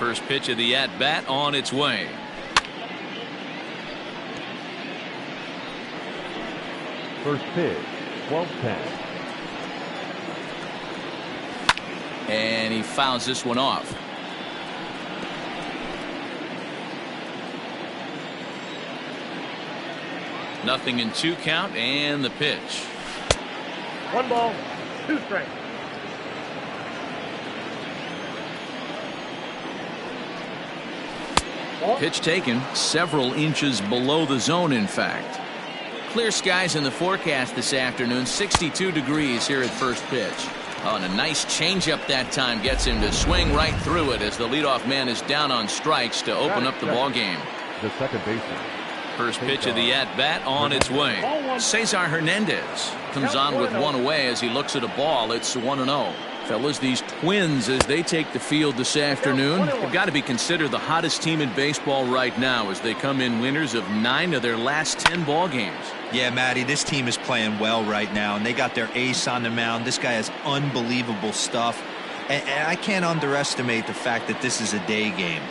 First pitch of the at-bat on its way. First pitch, 12-10. And he fouls this one off. Nothing in 2 count, and the pitch. 1 ball, 2 strikes. Pitch taken several inches below the zone, in fact. Clear skies in the forecast this afternoon. 62 degrees here at first pitch. Oh, and a nice changeup that time gets him to swing right through it as the leadoff man is down on strikes to open up the ball game. The second baseman. First pitch of the at-bat on its way. Cesar Hernandez comes on with one away as he looks at a ball. It's 1-0. Fellas, these Twins, as they take the field this afternoon, have got to be considered the hottest team in baseball right now as they come in winners of 9 of their last 10 ball games. Yeah, Matty, this team is playing well right now, and they got their ace on the mound. This guy has unbelievable stuff, and I can't underestimate the fact that this is a day game.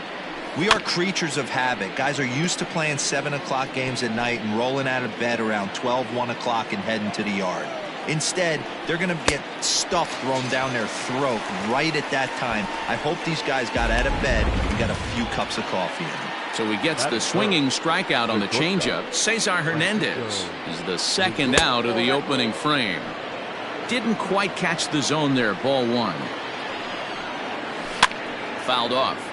We are creatures of habit. Guys are used to playing 7 o'clock games at night and rolling out of bed around 12, 1 o'clock and heading to the yard. Instead, they're going to get stuff thrown down their throat right at that time. I hope these guys got out of bed and got a few cups of coffee in them. So he gets the swinging strikeout on the changeup. Cesar Hernandez is the second out of the opening frame. Didn't quite catch the zone there. Ball 1. Fouled off.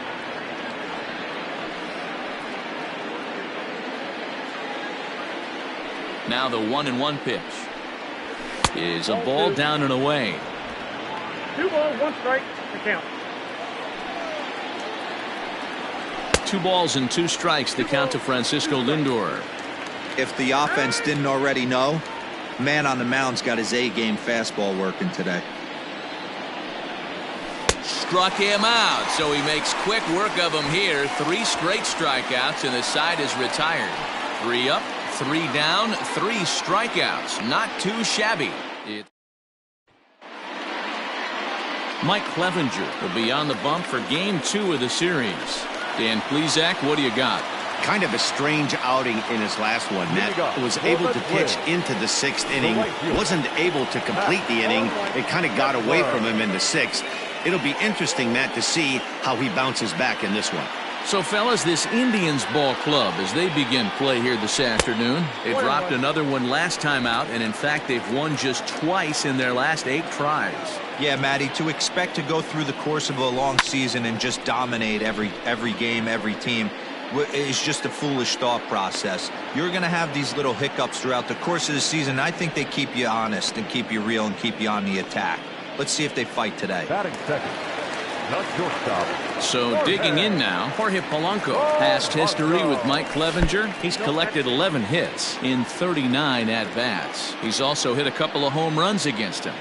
Now the 1-1 pitch is a ball down and away. 2 balls, 1 strike to count. 2 balls and 2 strikes to count to Francisco Lindor. If the offense didn't already know, man on the mound's got his A-game fastball working today. Struck him out, so he makes quick work of him here. 3 straight strikeouts, and the side is retired. 3 up, 3 down, 3 strikeouts. Not too shabby. Mike Clevenger will be on the bump for game 2 of the series. Dan Plesac, what do you got? Kind of a strange outing in his last one. Matt was able to pitch into the 6th inning, wasn't able to complete the inning. It kind of got away from him in the 6th. It'll be interesting, Matt, to see how he bounces back in this one. So, fellas, this Indians ball club, as they begin play here this afternoon, they dropped another one last time out, and in fact, they've won just twice in their last 8 tries. Yeah, Matty, to expect to go through the course of a long season and just dominate every game, every team, is just a foolish thought process. You're going to have these little hiccups throughout the course of the season. I think they keep you honest and keep you real and keep you on the attack. Let's see if they fight today. Batting second. So digging in now, Jorge Polanco. Past history with Mike Clevenger. He's collected 11 hits in 39 at-bats. He's also hit a couple of home runs against him.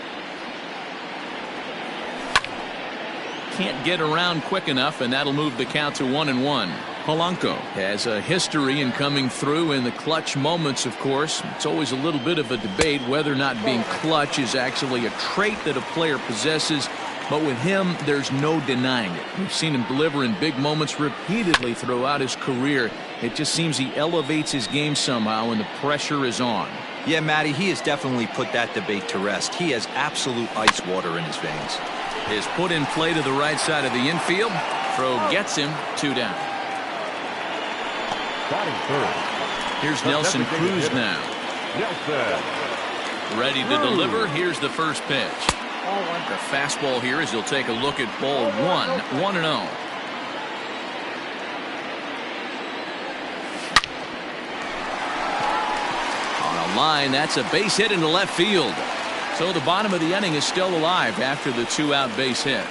Can't get around quick enough, and that'll move the count to 1-1. Polanco has a history in coming through in the clutch moments, of course. It's always a little bit of a debate whether or not being clutch is actually a trait that a player possesses. But with him, there's no denying it. We've seen him deliver in big moments repeatedly throughout his career. It just seems he elevates his game somehow when the pressure is on. Yeah, Matty, he has definitely put that debate to rest. He has absolute ice water in his veins. His put in play to the right side of the infield. Throw gets him 2 down. Here's Nelson Cruz now. Ready to deliver. Here's the first pitch. The fastball here as he'll take a look at ball 1, 1-0. On a line, that's a base hit into left field. So the bottom of the inning is still alive after the 2-out base hit.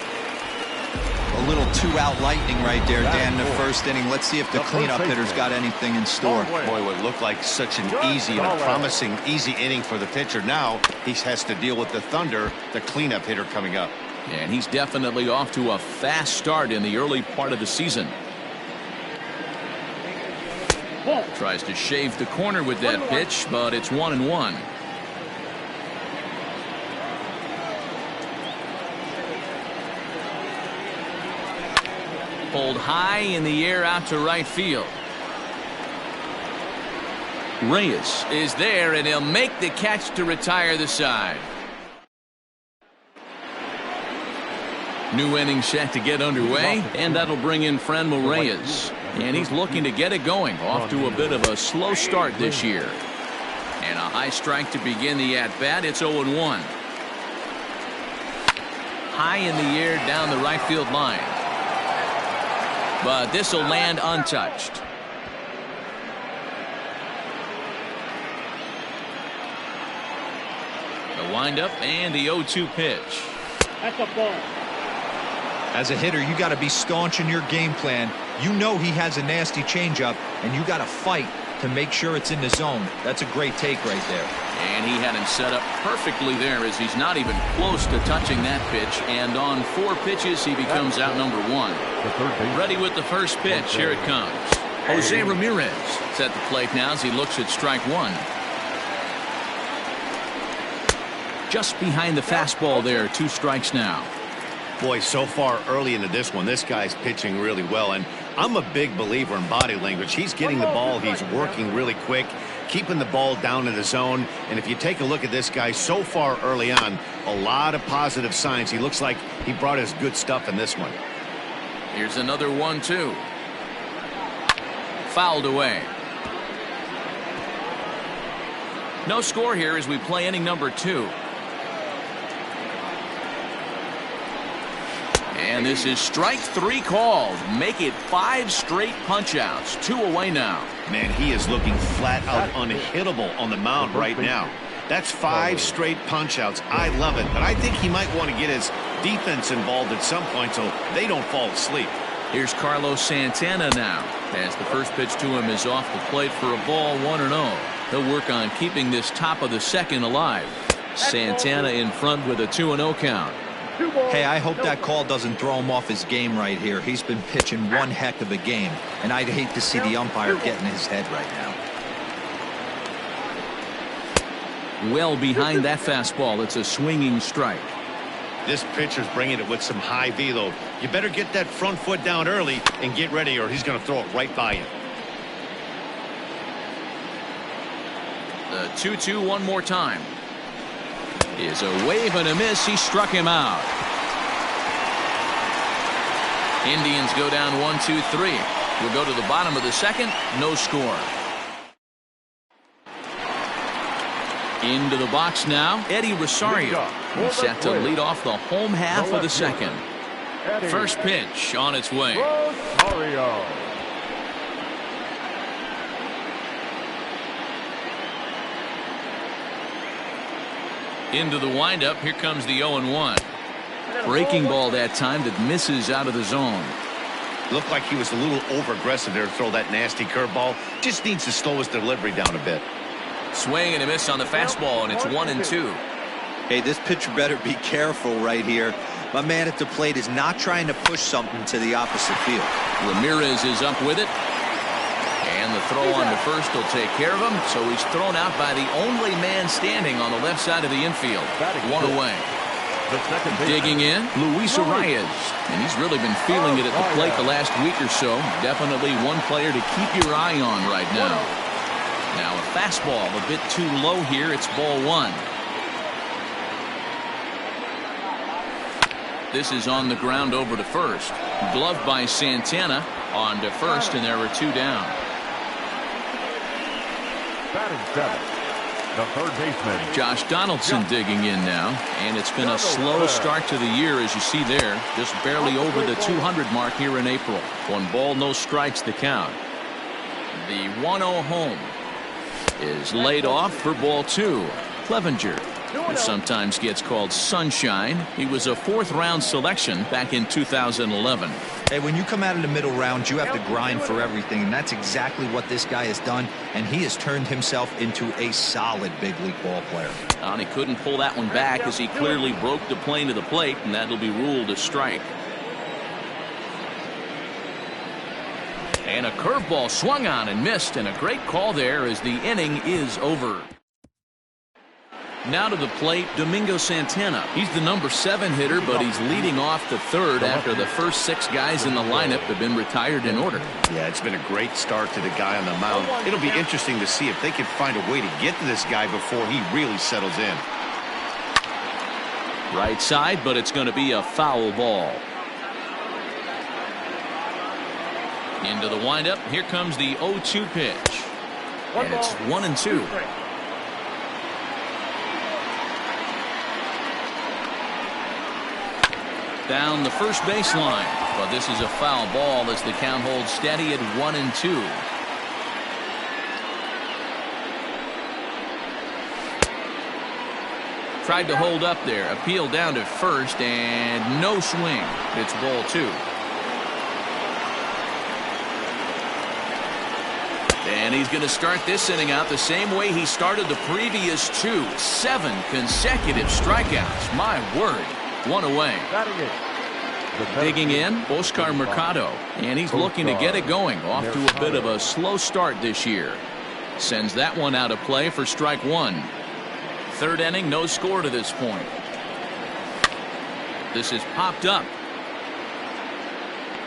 A little 2-out lightning right there, Dan, in the first inning. Let's see if the cleanup hitter's got anything in store. Boy, what looked like such an easy and a promising easy inning for the pitcher. Now he has to deal with the Thunder, the cleanup hitter coming up. And he's definitely off to a fast start in the early part of the season. Tries to shave the corner with that pitch, but it's 1-1. pulled high in the air out to right field. Reyes is there, and he'll make the catch to retire the side. New inning set to get underway, and that'll bring in Franmil Reyes. And he's looking to get it going, off to a bit of a slow start this year. And a high strike to begin the at-bat. It's 0-1. High in the air down the right field line. But this will land untouched. The windup and the 0-2 pitch. That's a ball. As a hitter, you got to be staunch in your game plan. You know he has a nasty changeup, and you got to fight to make sure it's in the zone. That's a great take right there. And he had him set up perfectly there, as he's not even close to touching that pitch. And on 4 pitches, he becomes out number 1. Ready with the first pitch. Here it comes. Jose Ramirez is at the plate now as he looks at strike 1. Just behind the fastball there. 2 strikes now. Boy, so far early into this one, this guy's pitching really well. And I'm a big believer in body language. He's getting the ball. He's working really quick, keeping the ball down in the zone. And if you take a look at this guy so far early on, a lot of positive signs. He looks like he brought his good stuff in this one. Here's another 1-2. Fouled away. No score here as we play inning number 2. And this is strike 3 called. Make it 5 straight punch-outs. 2 away now. Man, he is looking flat out unhittable on the mound right now. That's 5 straight punch-outs. I love it, but I think he might want to get his defense involved at some point so they don't fall asleep. Here's Carlos Santana now, as the first pitch to him is off the plate for a ball, 1-0. He'll work on keeping this top of the second alive. Santana in front with a 2-0 count. Hey, I hope that call doesn't throw him off his game right here. He's been pitching one heck of a game, and I'd hate to see the umpire get in his head right now. Well behind that fastball. It's a swinging strike. This pitcher's bringing it with some high velo. You better get that front foot down early and get ready, or he's going to throw it right by you. The 2-2 one more time. Is a wave and a miss. He struck him out. Indians go down 1-2-3. We'll go to the bottom of the second. No score. Into the box now, Eddie Rosario. He's set to lead off the home half of the second. First pitch on its way. Rosario. Into the windup. Here comes the 0-1. Breaking ball that time that misses out of the zone. Looked like he was a little over-aggressive there to throw that nasty curveball. Just needs to slow his delivery down a bit. Swing and a miss on the fastball, and it's 1-2. Hey, this pitcher better be careful right here. My man at the plate is not trying to push something to the opposite field. Ramirez is up with it. And the throw on to first will take care of him. So he's thrown out by the only man standing on the left side of the infield. 1 away. Digging in, Luis Arias. And he's really been feeling it at the plate the last week or so. Definitely one player to keep your eye on right now. Now a fastball a bit too low here. It's ball 1. This is on the ground over to first. Gloved by Santana on to first, and there are 2 down. Batting 7, the third baseman, Josh Donaldson digging in now, and it's been a slow start to the year, as you see there. Just barely over the 200 mark here in April. 1 ball, no strikes the count. The 1-0 home is laid off for ball 2. Clevenger, who sometimes gets called Sunshine. He was a 4th-round selection back in 2011. Hey, when you come out of the middle round, you have to grind for everything, and that's exactly what this guy has done, and he has turned himself into a solid big league ball player. And he couldn't pull that one back as he clearly broke the plane to the plate, and that'll be ruled a strike. And a curveball swung on and missed, and a great call there as the inning is over. Now to the plate, Domingo Santana. He's the number 7 hitter, but he's leading off the third after the first 6 guys in the lineup have been retired in order. Yeah, it's been a great start to the guy on the mound. It'll be interesting to see if they can find a way to get to this guy before he really settles in. Right side, but it's going to be a foul ball. Into the windup. Here comes the 0-2 pitch. And it's 1-2. Down the first baseline, but this is a foul ball as the count holds steady at 1-2. Tried to hold up there, appeal down to first, and no swing. It's ball 2. And he's going to start this inning out the same way he started the previous 2. 7 consecutive strikeouts. My word. 1 away. Digging in, Oscar Mercado. And he's looking to get it going. Off to a bit of a slow start this year. Sends that one out of play for strike 1. Third inning, no score to this point. This is popped up.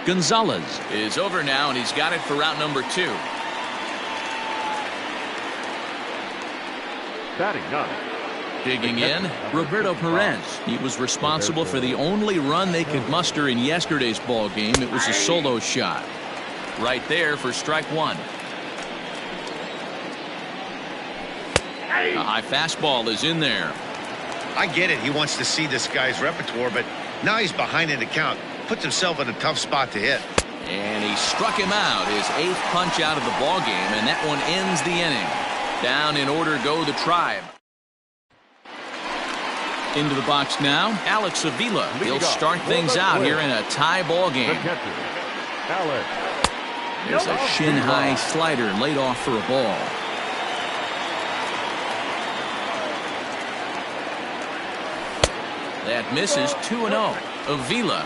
Gonzalez is over now, and he's got it for out number 2. Batting 9. Digging in, Roberto Perez. He was responsible for the only run they could muster in yesterday's ball game. It was a solo shot. Right there for strike 1. A high fastball is in there. I get it. He wants to see this guy's repertoire, but now he's behind in the count. Puts himself in a tough spot to hit. And he struck him out. His 8th punch out of the ball game, and that one ends the inning. Down in order go the Tribe. Into the box now, Alex Avila. He'll start things out here in a tie ball game. There's a shin-high slider laid off for a ball. That misses. 2-0. Avila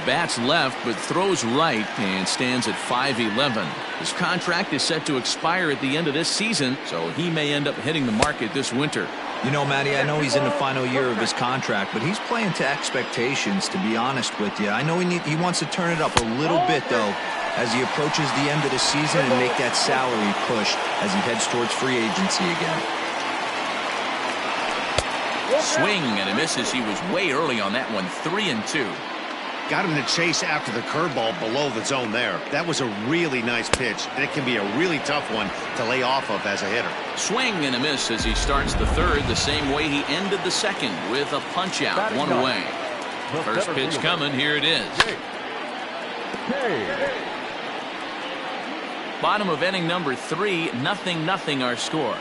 bats left but throws right and stands at 5'11". His contract is set to expire at the end of this season, so he may end up hitting the market this winter. You know, Matty, I know he's in the final year of his contract, but he's playing to expectations, to be honest with you. I know he wants to turn it up a little bit, though, as he approaches the end of the season and make that salary push as he heads towards free agency again. Swing and a misses. He was way early on that one. 3-2. Got him to chase after the curveball below the zone there. That was a really nice pitch, and it can be a really tough one to lay off of as a hitter. Swing and a miss as he starts the third the same way he ended the second with a punch out. 1 away. First pitch coming. Here it is. Bottom of inning number 3. 0-0 our score.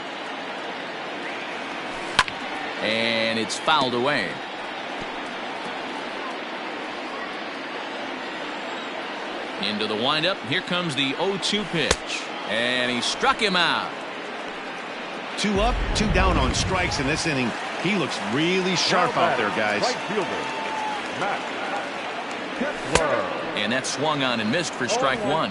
And it's fouled away. Into the windup. Here comes the 0-2 pitch. And he struck him out. 2 up, 2 down on strikes in this inning. He looks really sharp out there, guys. And that swung on and missed for strike 1.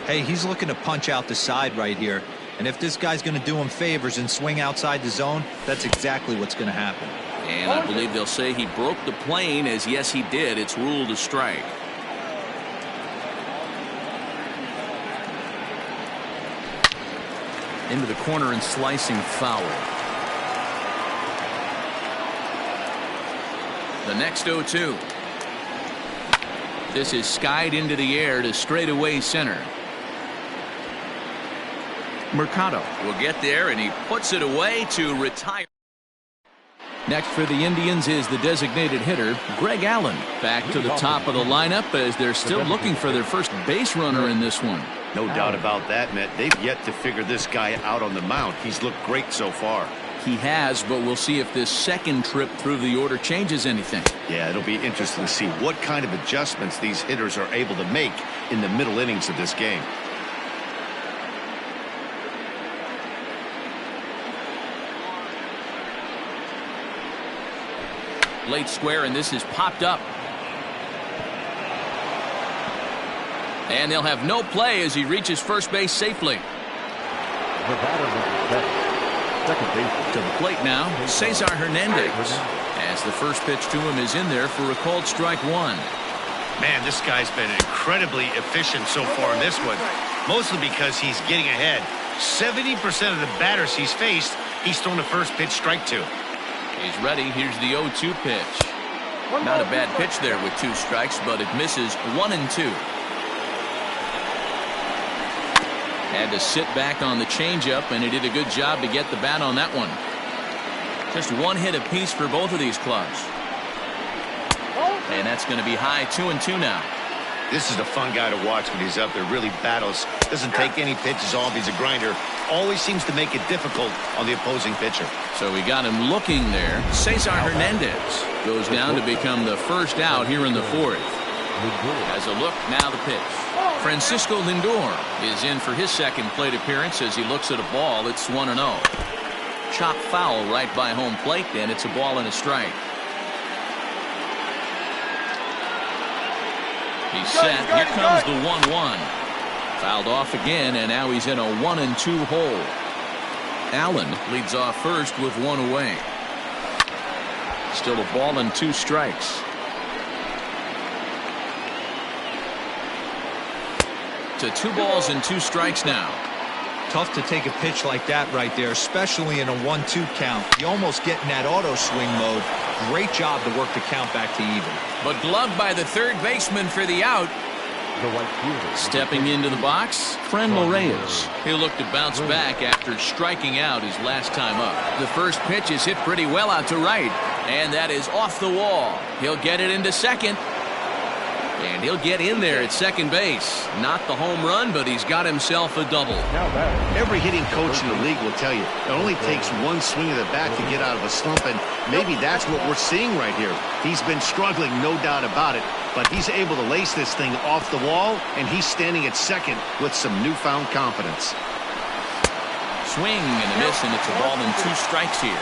Hey, he's looking to punch out the side right here. And if this guy's going to do him favors and swing outside the zone, that's exactly what's going to happen. And I believe they'll say he broke the plane, as yes, he did. It's ruled a strike. Into the corner and slicing foul. The next 0-2. This is skied into the air to straightaway center. Mercado will get there, and he puts it away to retire. Next for the Indians is the designated hitter, Greg Allen. Back to the top of the lineup as they're still looking for their first base runner in this one. No doubt about that, Matt. They've yet to figure this guy out on the mound. He's looked great so far. He has, but we'll see if this second trip through the order changes anything. Yeah, it'll be interesting to see what kind of adjustments these hitters are able to make in the middle innings of this game. Late square, and this is popped up. And they'll have no play as he reaches first base safely. second baseman. To the plate now, Cesar Hernandez. As the first pitch to him is in there for a called strike one. Man, this guy's been incredibly efficient so far in this one, mostly because he's getting ahead. 70% of the batters he's faced, he's thrown the first pitch strike to. He's ready. Here's the 0-2 pitch. Not a bad pitch there with 2 strikes, but it misses 1-2. Had to sit back on the changeup, and he did a good job to get the bat on that one. Just 1 hit apiece for both of these clubs. And that's going to be high 2-2 now. This is a fun guy to watch when he's up there. Really battles. Doesn't take any pitches off. He's a grinder. Always seems to make it difficult on the opposing pitcher. So we got him looking there. Cesar Hernandez goes down to become the first out here in the 4th. As a look, now the pitch. Francisco Lindor is in for his second plate appearance as he looks at a ball. It's 1-0. Chop foul right by home plate, and it's a ball and a strike. He's set. Here comes the 1-1. Fouled off again, and now he's in a 1-2 hole. Allen leads off first with 1 away. Still a ball and 2 strikes. To 2 balls and 2 strikes now. Tough to take a pitch like that right there, especially in a 1-2 count. You almost get in that auto swing mode. Great job to work the count back to even. But gloved by the third baseman for the out. Stepping into the box, Franmil Reyes. He'll look to bounce back after striking out his last time up. The first pitch is hit pretty well out to right, and that is off the wall. He'll get it into second. And he'll get in there at second base. Not the home run, but he's got himself a double. Every hitting coach in the league will tell you it only takes 1 swing of the bat to get out of a slump, and maybe that's what we're seeing right here. He's been struggling, no doubt about it, but he's able to lace this thing off the wall, and he's standing at second with some newfound confidence. Swing and a miss, and it's a ball and 2 strikes here.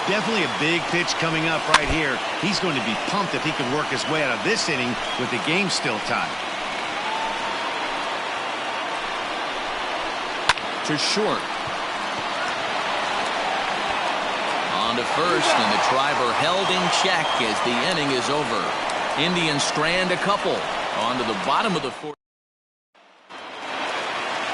Definitely a big pitch coming up right here. He's going to be pumped if he can work his way out of this inning with the game still tied. To short. On to first, and the driver held in check as the inning is over. Indians strand a couple. On to the bottom of the 4th.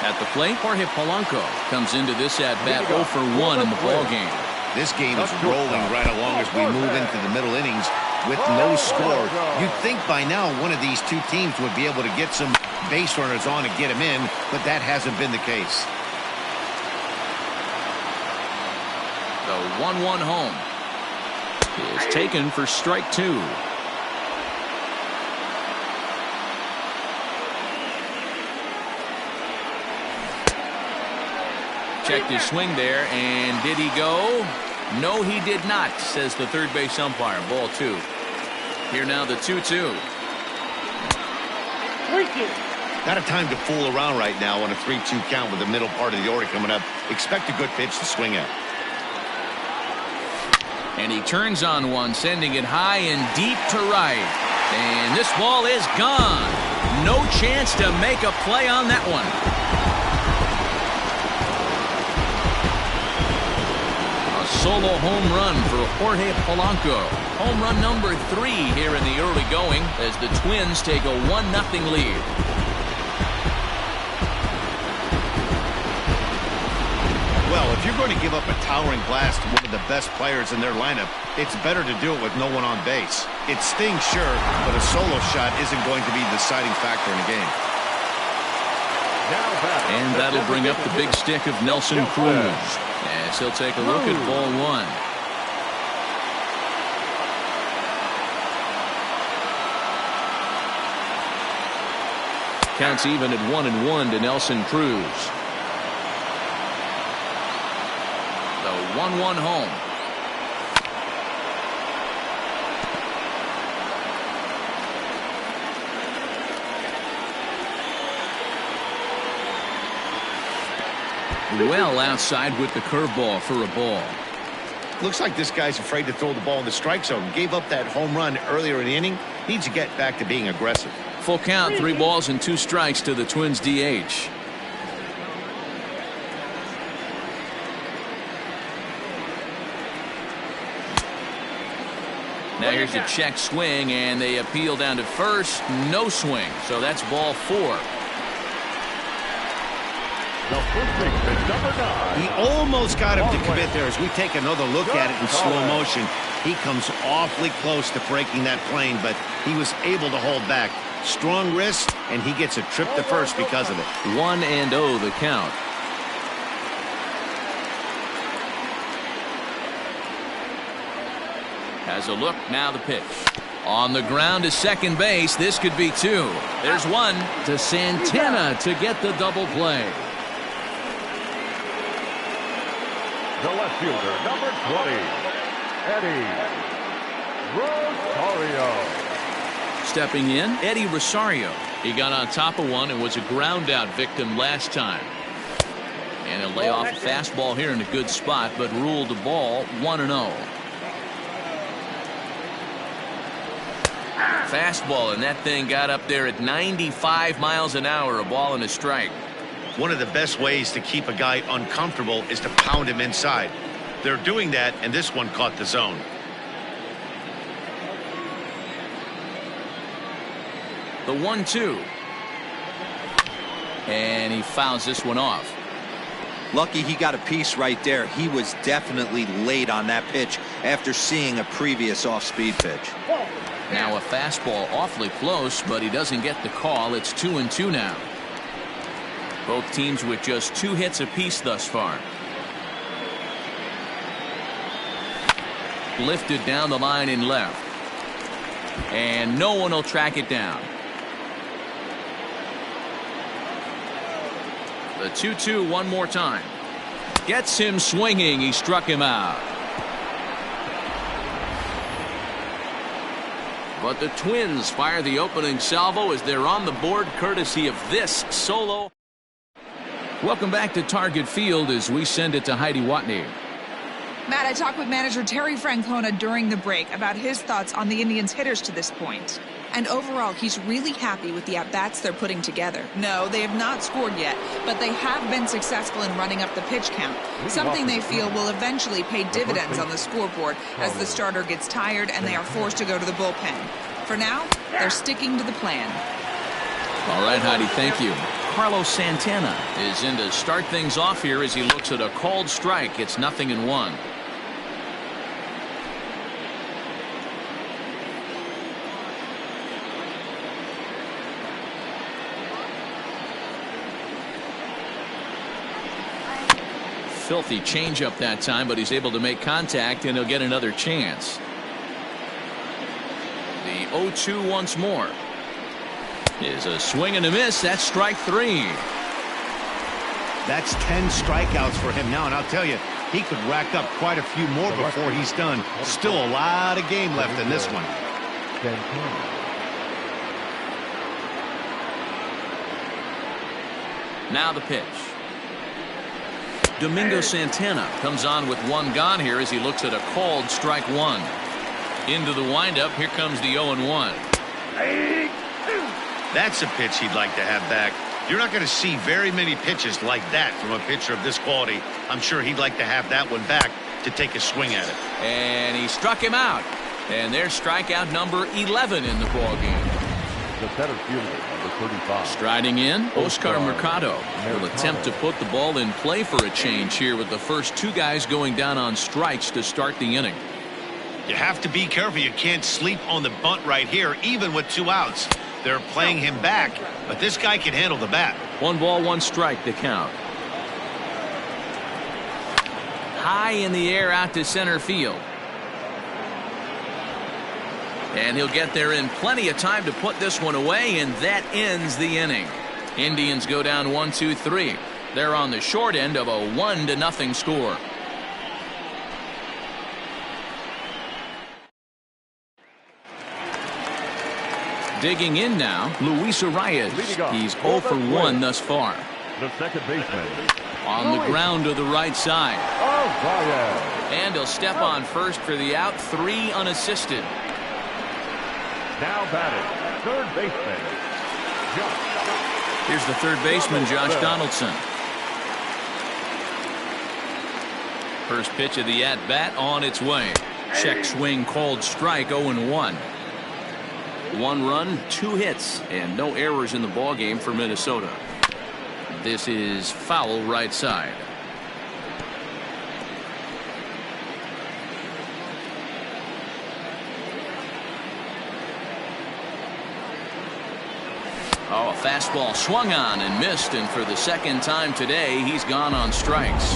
At the plate, Jorge Polanco comes into this at-bat 0 for 1 in the ballgame. This game is rolling right along as we move into the middle innings with no score. You'd think by now one of these 2 teams would be able to get some base runners on and get them in, but that hasn't been the case. The 1-1 home is taken for strike 2. Checked his swing there, and did he go? No, he did not, says the third base umpire. Ball 2. Here now the 2-2. Not a time to fool around right now on a 3-2 count with the middle part of the order coming up. Expect a good pitch to swing at. And he turns on one, sending it high and deep to right. And this ball is gone. No chance to make a play on that one. Solo home run for Jorge Polanco. Home run number 3 here in the early going as the Twins take a 1-0 lead. Well, if you're going to give up a towering blast to one of the best players in their lineup, it's better to do it with no one on base. It stings, sure, but a solo shot isn't going to be the deciding factor in the game. And that'll bring up the big stick of Nelson Cruz as he'll take a look at ball 1. Counts even at 1-1 to Nelson Cruz. The 1-1 home. Well outside with the curveball for a ball. Looks like this guy's afraid to throw the ball in the strike zone. Gave up that home run earlier in the inning. Needs to get back to being aggressive. Full count, 3 balls and 2 strikes to the Twins DH. Now here's a check swing, and they appeal down to first. No swing, so that's ball 4. The first baseman, number 9. He almost got him to commit there as we take another look at it in slow motion. He comes awfully close to breaking that plane, but he was able to hold back. Strong wrist, and he gets a trip to first because of it. 1-0 the count. Has a look, now the pitch. On the ground to second base, this could be 2. There's 1 to Santana to get the double play. The left fielder, number 20, Eddie Rosario. Stepping in, Eddie Rosario. He got on top of one and was a ground out victim last time. And he'll lay off a fastball here in a good spot, but ruled the ball 1-0. Fastball, and that thing got up there at 95 miles an hour, a ball and a strike. One of the best ways to keep a guy uncomfortable is to pound him inside. They're doing that, and this one caught the zone. The 1-2. And he fouls this one off. Lucky he got a piece right there. He was definitely late on that pitch after seeing a previous off-speed pitch. Now a fastball awfully close, but he doesn't get the call. It's 2-2 now. Both teams with just 2 hits apiece thus far. Lifted down the line in left. And no one will track it down. The 2-2 one more time. Gets him swinging. He struck him out. But the Twins fire the opening salvo as they're on the board courtesy of this solo. Welcome back to Target Field as we send it to Heidi Watney. Matt, I talked with manager Terry Francona during the break about his thoughts on the Indians' hitters to this point. And overall, he's really happy with the at-bats they're putting together. No, they have not scored yet, but they have been successful in running up the pitch count, something they feel will eventually pay dividends on the scoreboard as the starter gets tired and they are forced to go to the bullpen. For now, they're sticking to the plan. All right, Heidi, thank you. Carlos Santana is in to start things off here as he looks at a called strike. It's 0-1. Filthy changeup that time, but he's able to make contact and he'll get another chance. The 0-2 once more. Is a swing and a miss. That's strike 3. That's 10 strikeouts for him now, and I'll tell you, he could rack up quite a few more before he's done. Still a lot of game left in this one. Now the pitch. Domingo Santana comes on with 1 gone here as he looks at a called strike 1. Into the windup. Here comes the 0-1. That's a pitch he'd like to have back. You're not going to see very many pitches like that from a pitcher of this quality. I'm sure he'd like to have that one back to take a swing at it. And he struck him out. And there's strikeout number 11 in the ballgame. The center fielder, number 35. Striding in, Oscar Mercado will attempt to put the ball in play for a change here with the first 2 guys going down on strikes to start the inning. You have to be careful. You can't sleep on the bunt right here, even with 2 outs. They're playing him back, but this guy can handle the bat. 1 ball, 1 strike to count. High in the air out to center field. And he'll get there in plenty of time to put this one away, and that ends the inning. Indians go down 1-2-3. They're on the short end of a 1-0 score. Digging in now, Luis Arias. He's 0 for 1 thus far. The second baseman. On the ground to the right side. Arias. And he'll step on first for the out. 3 unassisted. Now batting, third baseman, Josh. Here's the third baseman, Josh Donaldson. First pitch of the at-bat on its way. Check swing called strike. 0-1. 1 run, 2 hits, and no errors in the ball game for Minnesota. This is foul right side. Oh, a fastball swung on and missed, and for the second time today, he's gone on strikes.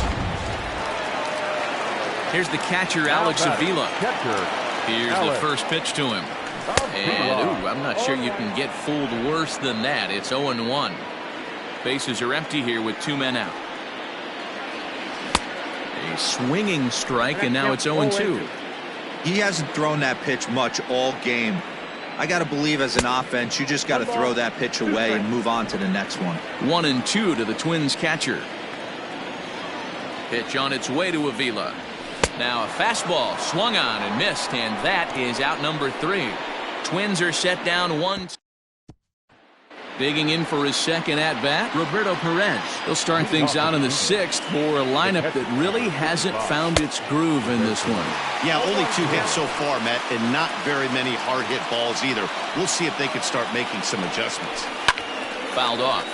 Here's the catcher, Alex Avila. Here's the first pitch to him. And, I'm not sure you can get fooled worse than that. It's 0-1. Bases are empty here with 2 men out. A swinging strike, and now it's 0-2. He hasn't thrown that pitch much all game. I got to believe as an offense, you just got to throw that pitch away and move on to the next one. 1-2 to the Twins catcher. Pitch on its way to Avila. Now a fastball swung on and missed, and that is out number 3. Twins are set down 1. Digging in for his second at-bat, Roberto Perez. He'll start things out in the 6th for a lineup that really hasn't found its groove in this one. Yeah, only 2 hits so far, Matt, and not very many hard-hit balls either. We'll see if they can start making some adjustments. Fouled off.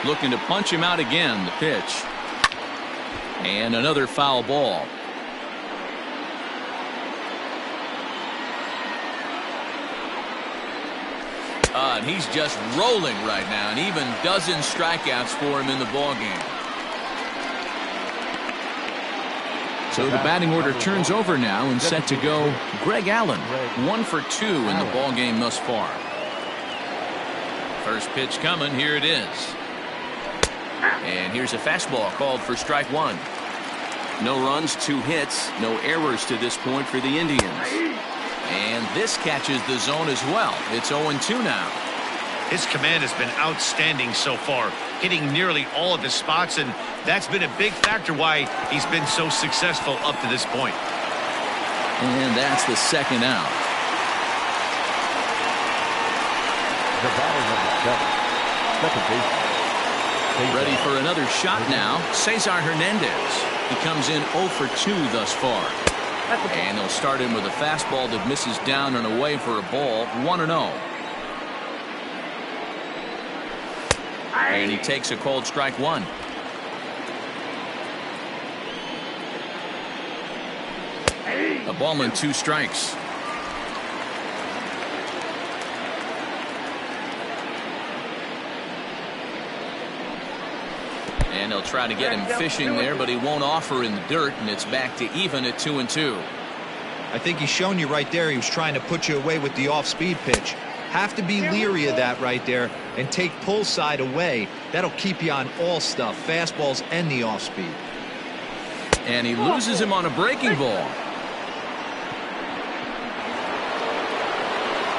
Looking to punch him out again. The pitch. And another foul ball. And he's just rolling right now, and even dozen strikeouts for him in the ball game. So the batting order turns over now and set to go Greg Allen. 1 for 2 in the ball game thus far. First pitch coming. Here it is. And here's a fastball called for strike 1. No runs, 2 hits, no errors to this point for the Indians. And this catches the zone as well. It's 0-2 now. His command has been outstanding so far, hitting nearly all of his spots, and that's been a big factor why he's been so successful up to this point. And that's the second out. The batter number 7, second baseman. Ready for another shot now, Cesar Hernandez. He comes in 0 for 2 thus far. And they'll start him with a fastball that misses down and away for a ball. 1-0. And he takes a called strike 1. A ball and 2 strikes. And they'll try to get him fishing there, but he won't offer in the dirt, and it's back to even at 2-2. I think he's shown you right there he was trying to put you away with the off-speed pitch. Have to be leery of that right there and take pull side away. That'll keep you on all stuff, fastballs and the off-speed. And he loses him on a breaking ball.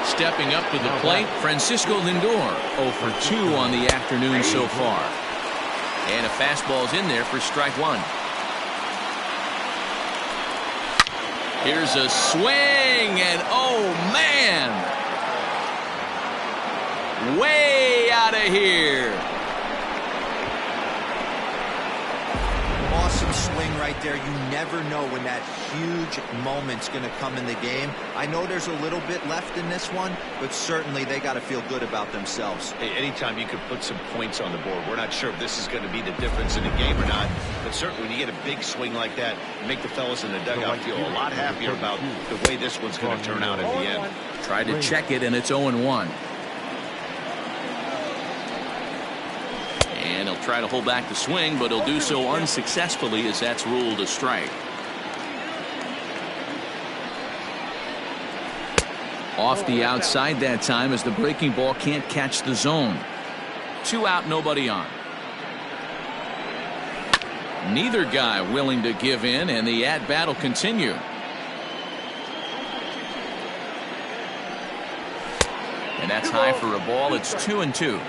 Stepping up to the plate, Francisco Lindor. 0 for 2 on the afternoon so far. And a fastball's in there for strike 1. Here's a swing, and oh man, way out of here. Awesome swing right there. You never know when that huge moment's going to come in the game. I know there's a little bit left in this one, but certainly they got to feel good about themselves. Hey, anytime you could put some points on the board, we're not sure if this is going to be the difference in the game or not, but certainly when you get a big swing like that, make the fellas in the dugout feel a lot happier about the way this one's going to turn out at the end. Tried to check it, and it's 0-1. And he'll try to hold back the swing, but he'll do so unsuccessfully as that's ruled a strike. Off the outside that time as the breaking ball can't catch the zone. 2 out, nobody on. Neither guy willing to give in, and the at-bat will continue. And that's high for a ball. It's 2-2.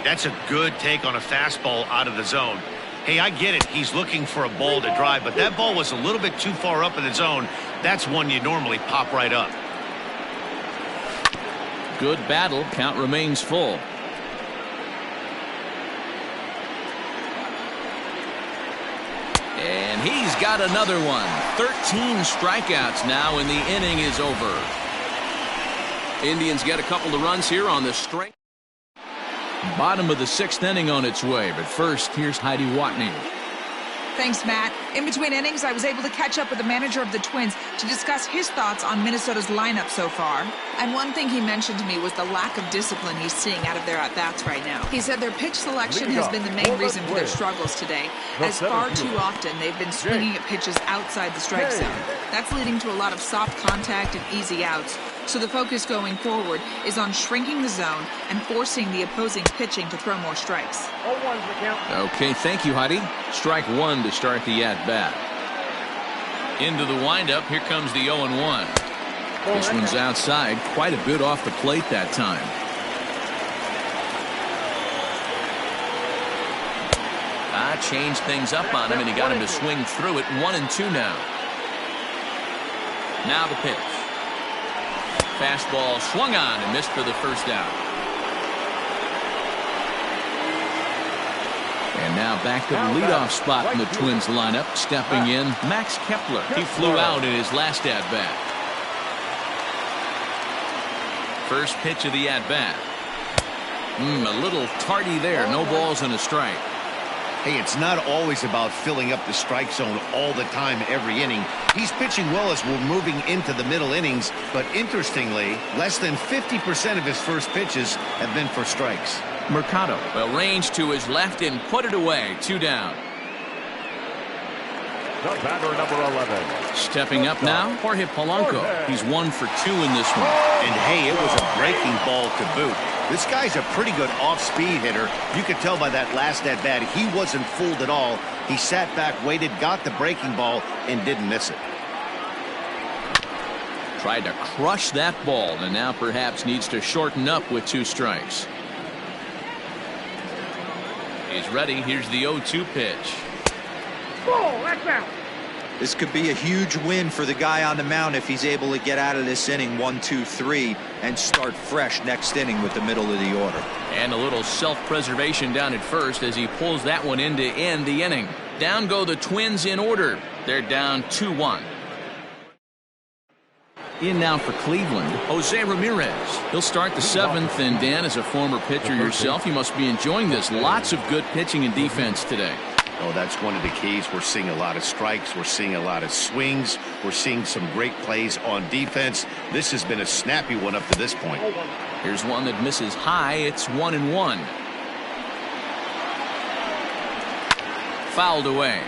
That's a good take on a fastball out of the zone. Hey, I get it. He's looking for a ball to drive, but that ball was a little bit too far up in the zone. That's one you normally pop right up. Good battle. Count remains full. And he's got another one. 13 strikeouts now, and the inning is over. Indians get a couple of runs here on the strength. Bottom of the 6th inning on its way, but first, here's Heidi Watney. Thanks, Matt. In between innings, I was able to catch up with the manager of the Twins to discuss his thoughts on Minnesota's lineup so far. And one thing he mentioned to me was the lack of discipline he's seeing out of their at-bats right now. He said their pitch selection has been the main reason for their struggles today, as far too often they've been swinging at pitches outside the strike zone. That's leading to a lot of soft contact and easy outs. So the focus going forward is on shrinking the zone and forcing the opposing pitching to throw more strikes. 0-1's the count. Okay, thank you, Heidi. Strike one to start the at-bat. Into the windup, here comes the 0-1. This one's outside, quite a bit off the plate that time. Changed things up on him, and he got him to swing through it. 1-2 now. Now the pitch. Fastball swung on and missed for the first out. And now back to the leadoff spot in the Twins lineup. Stepping in, Max Kepler. He flew out in his last at-bat. First pitch of the at-bat. A little tardy there. No balls and a strike. Hey, it's not always about filling up the strike zone all the time every inning. He's pitching well as we're moving into the middle innings, but interestingly, less than 50% of his first pitches have been for strikes. Mercado. Well, range to his left and put it away. 2 down. The batter, number 11. Stepping up now, Jorge Polanco. He's 1 for 2 in this one. And hey, it was a breaking ball to boot. This guy's a pretty good off-speed hitter. You could tell by that last at-bat he wasn't fooled at all. He sat back, waited, got the breaking ball, and didn't miss it. Tried to crush that ball, and now perhaps needs to shorten up with 2 strikes. He's ready. Here's the 0-2 pitch. Ball, that's out. This could be a huge win for the guy on the mound if he's able to get out of this inning 1, 2, 3 and start fresh next inning with the middle of the order. And a little self-preservation down at first as he pulls that one in to end the inning. Down go the Twins in order. They're down 2-1. In now for Cleveland, Jose Ramirez. He'll start the 7th, and Dan, as a former pitcher yourself, you must be enjoying this. Lots of good pitching and defense today. Oh, that's one of the keys. We're seeing a lot of strikes. We're seeing a lot of swings. We're seeing some great plays on defense. This has been a snappy one up to this point. Here's one that misses high. It's 1-1. Fouled away.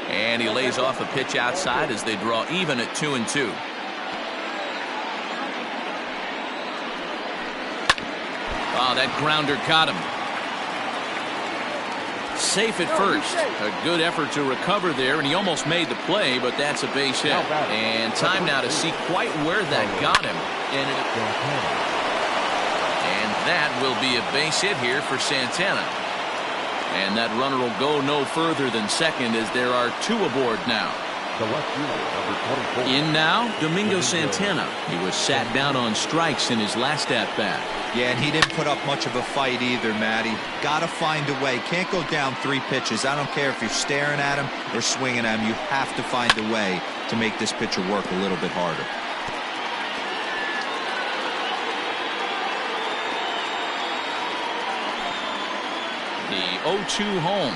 And he lays off a pitch outside as they draw even at 2-2. Oh, that grounder caught him. Safe at first. A good effort to recover there, and he almost made the play, but that's a base hit. And time now to see quite where that got him. And that will be a base hit here for Santana. And that runner will go no further than second as there are 2 aboard now. In now, Domingo Santana. He was sat down on strikes in his last at-bat. Yeah, and he didn't put up much of a fight either, Matty. Got to find a way. Can't go down 3 pitches. I don't care if you're staring at him or swinging at him. You have to find a way to make this pitcher work a little bit harder. The 0-2 home.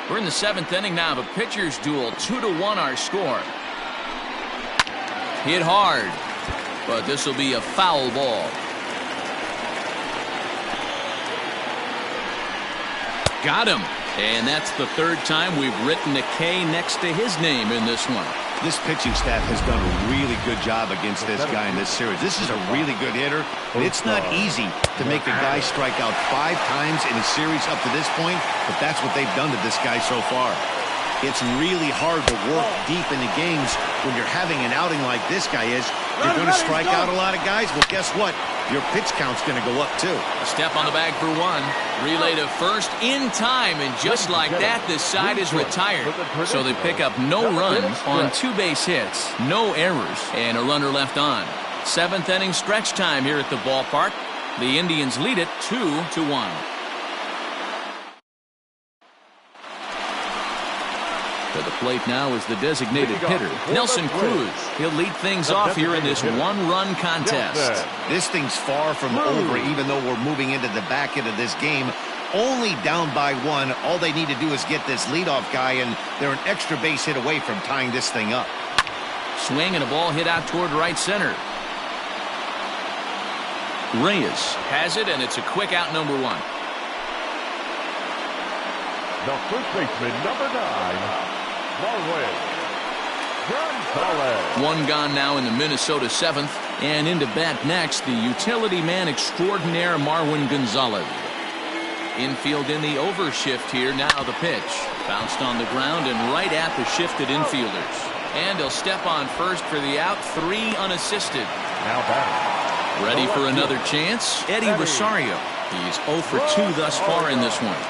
We're in the 7th inning now of a pitcher's duel. 2-1 our score. Hit hard, but this will be a foul ball. Got him. And that's the 3rd time we've written a K next to his name in this one. This pitching staff has done a really good job against this guy in this series. This is a really good hitter, and it's not easy to make a guy strike out 5 times in a series up to this point, but that's what they've done to this guy so far. It's really hard to work deep into games when you're having an outing like this guy is. You're going to strike out a lot of guys. Well, guess what? your pitch count's going to go up too. A step on the bag for one. Relay to first in time, and just like that, this side is retired. So they pick up no runs on 2 base hits, no errors, and a runner left on. 7th inning stretch time here at the ballpark. The Indians lead it 2-1. To the plate now is the designated hitter, Nelson Cruz. He'll lead things off here in this one-run contest. This thing's far from over, even though we're moving into the back end of this game. Only down by 1. All they need to do is get this leadoff guy, and they're an extra base hit away from tying this thing up. Swing and a ball hit out toward right center. Reyes has it, and it's a quick out, number 1. The first baseman, number 9. One gone now in the Minnesota 7th, and into bat next, the utility man extraordinaire Marwin Gonzalez. Infield in the overshift here. Now the pitch bounced on the ground and right at the shifted infielders, and he'll step on first for the out. 3 unassisted. Now batting. Ready for another chance, Eddie Rosario. He's 0 for 2 thus far in this one.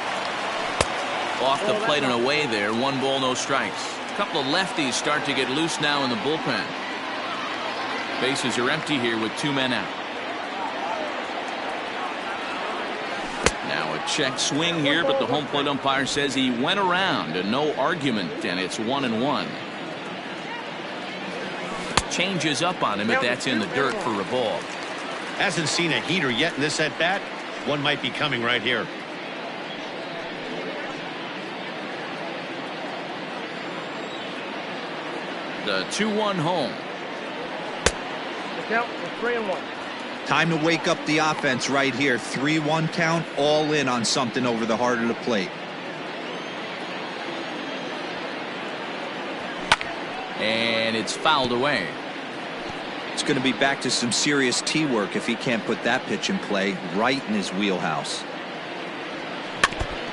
Off the plate and away there. 1 ball, no strikes. A couple of lefties start to get loose now in the bullpen. Bases are empty here with 2 men out. Now a check swing here, but the home plate umpire says he went around, and no argument, and it's 1-1. Changes up on him if that's in the dirt for a ball. Hasn't seen a heater yet in this at-bat. One might be coming right here. The 2-1 home. The count is 3-1. Time to wake up the offense right here. 3-1 count, all in on something over the heart of the plate. And it's fouled away. It's going to be back to some serious tee work if he can't put that pitch in play right in his wheelhouse.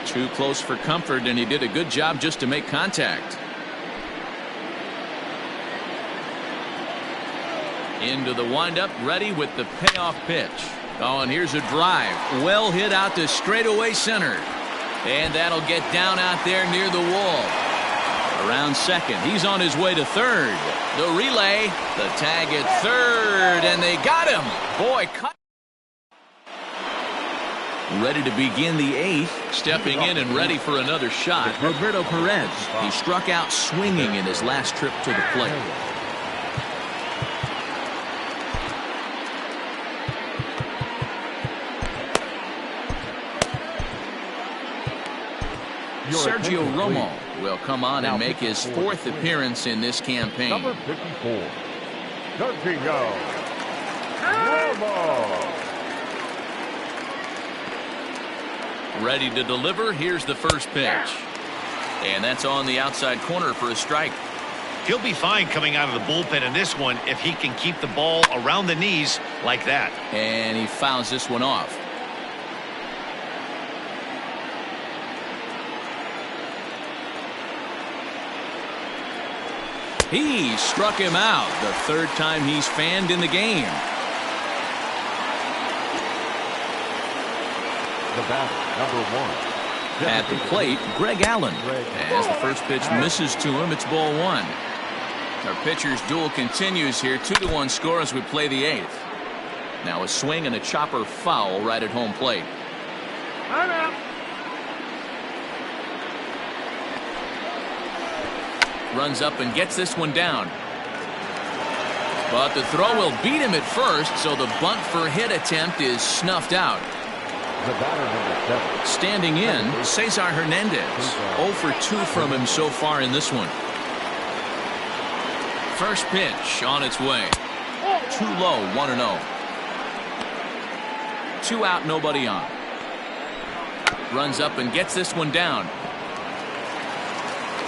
Too close for comfort, and he did a good job just to make contact. Into the windup, ready with the payoff pitch. Oh, and here's a drive. Well hit out to straightaway center. And that'll get down out there near the wall. Around second. He's on his way to third. The relay. The tag at third. And they got him. Boy, cut. Ready to begin the 8th. Stepping in and ready for another shot. Roberto Perez. He struck out swinging in his last trip to the plate. Sergio Romo will come on and make his 4th appearance in this campaign. Number 54, Sergio Romo. Ready to deliver. Here's the first pitch. And that's on the outside corner for a strike. He'll be fine coming out of the bullpen in this one if he can keep the ball around the knees like that. And he fouls this one off. He struck him out. The 3rd time he's fanned in the game. The batter, number 1. At the plate, Greg Allen. As the first pitch misses to him, it's ball 1. Our pitcher's duel continues here. 2-1 score as we play the 8th. Now a swing and a chopper foul right at home plate. I'm out. Runs up and gets this one down. But the throw will beat him at first, so the bunt for hit attempt is snuffed out. The batter, number 7. Standing in, Cesar Hernandez. 0 for 2 from him so far in this one. First pitch on its way. Too low, 1-0. 2 out, nobody on. Runs up and gets this one down.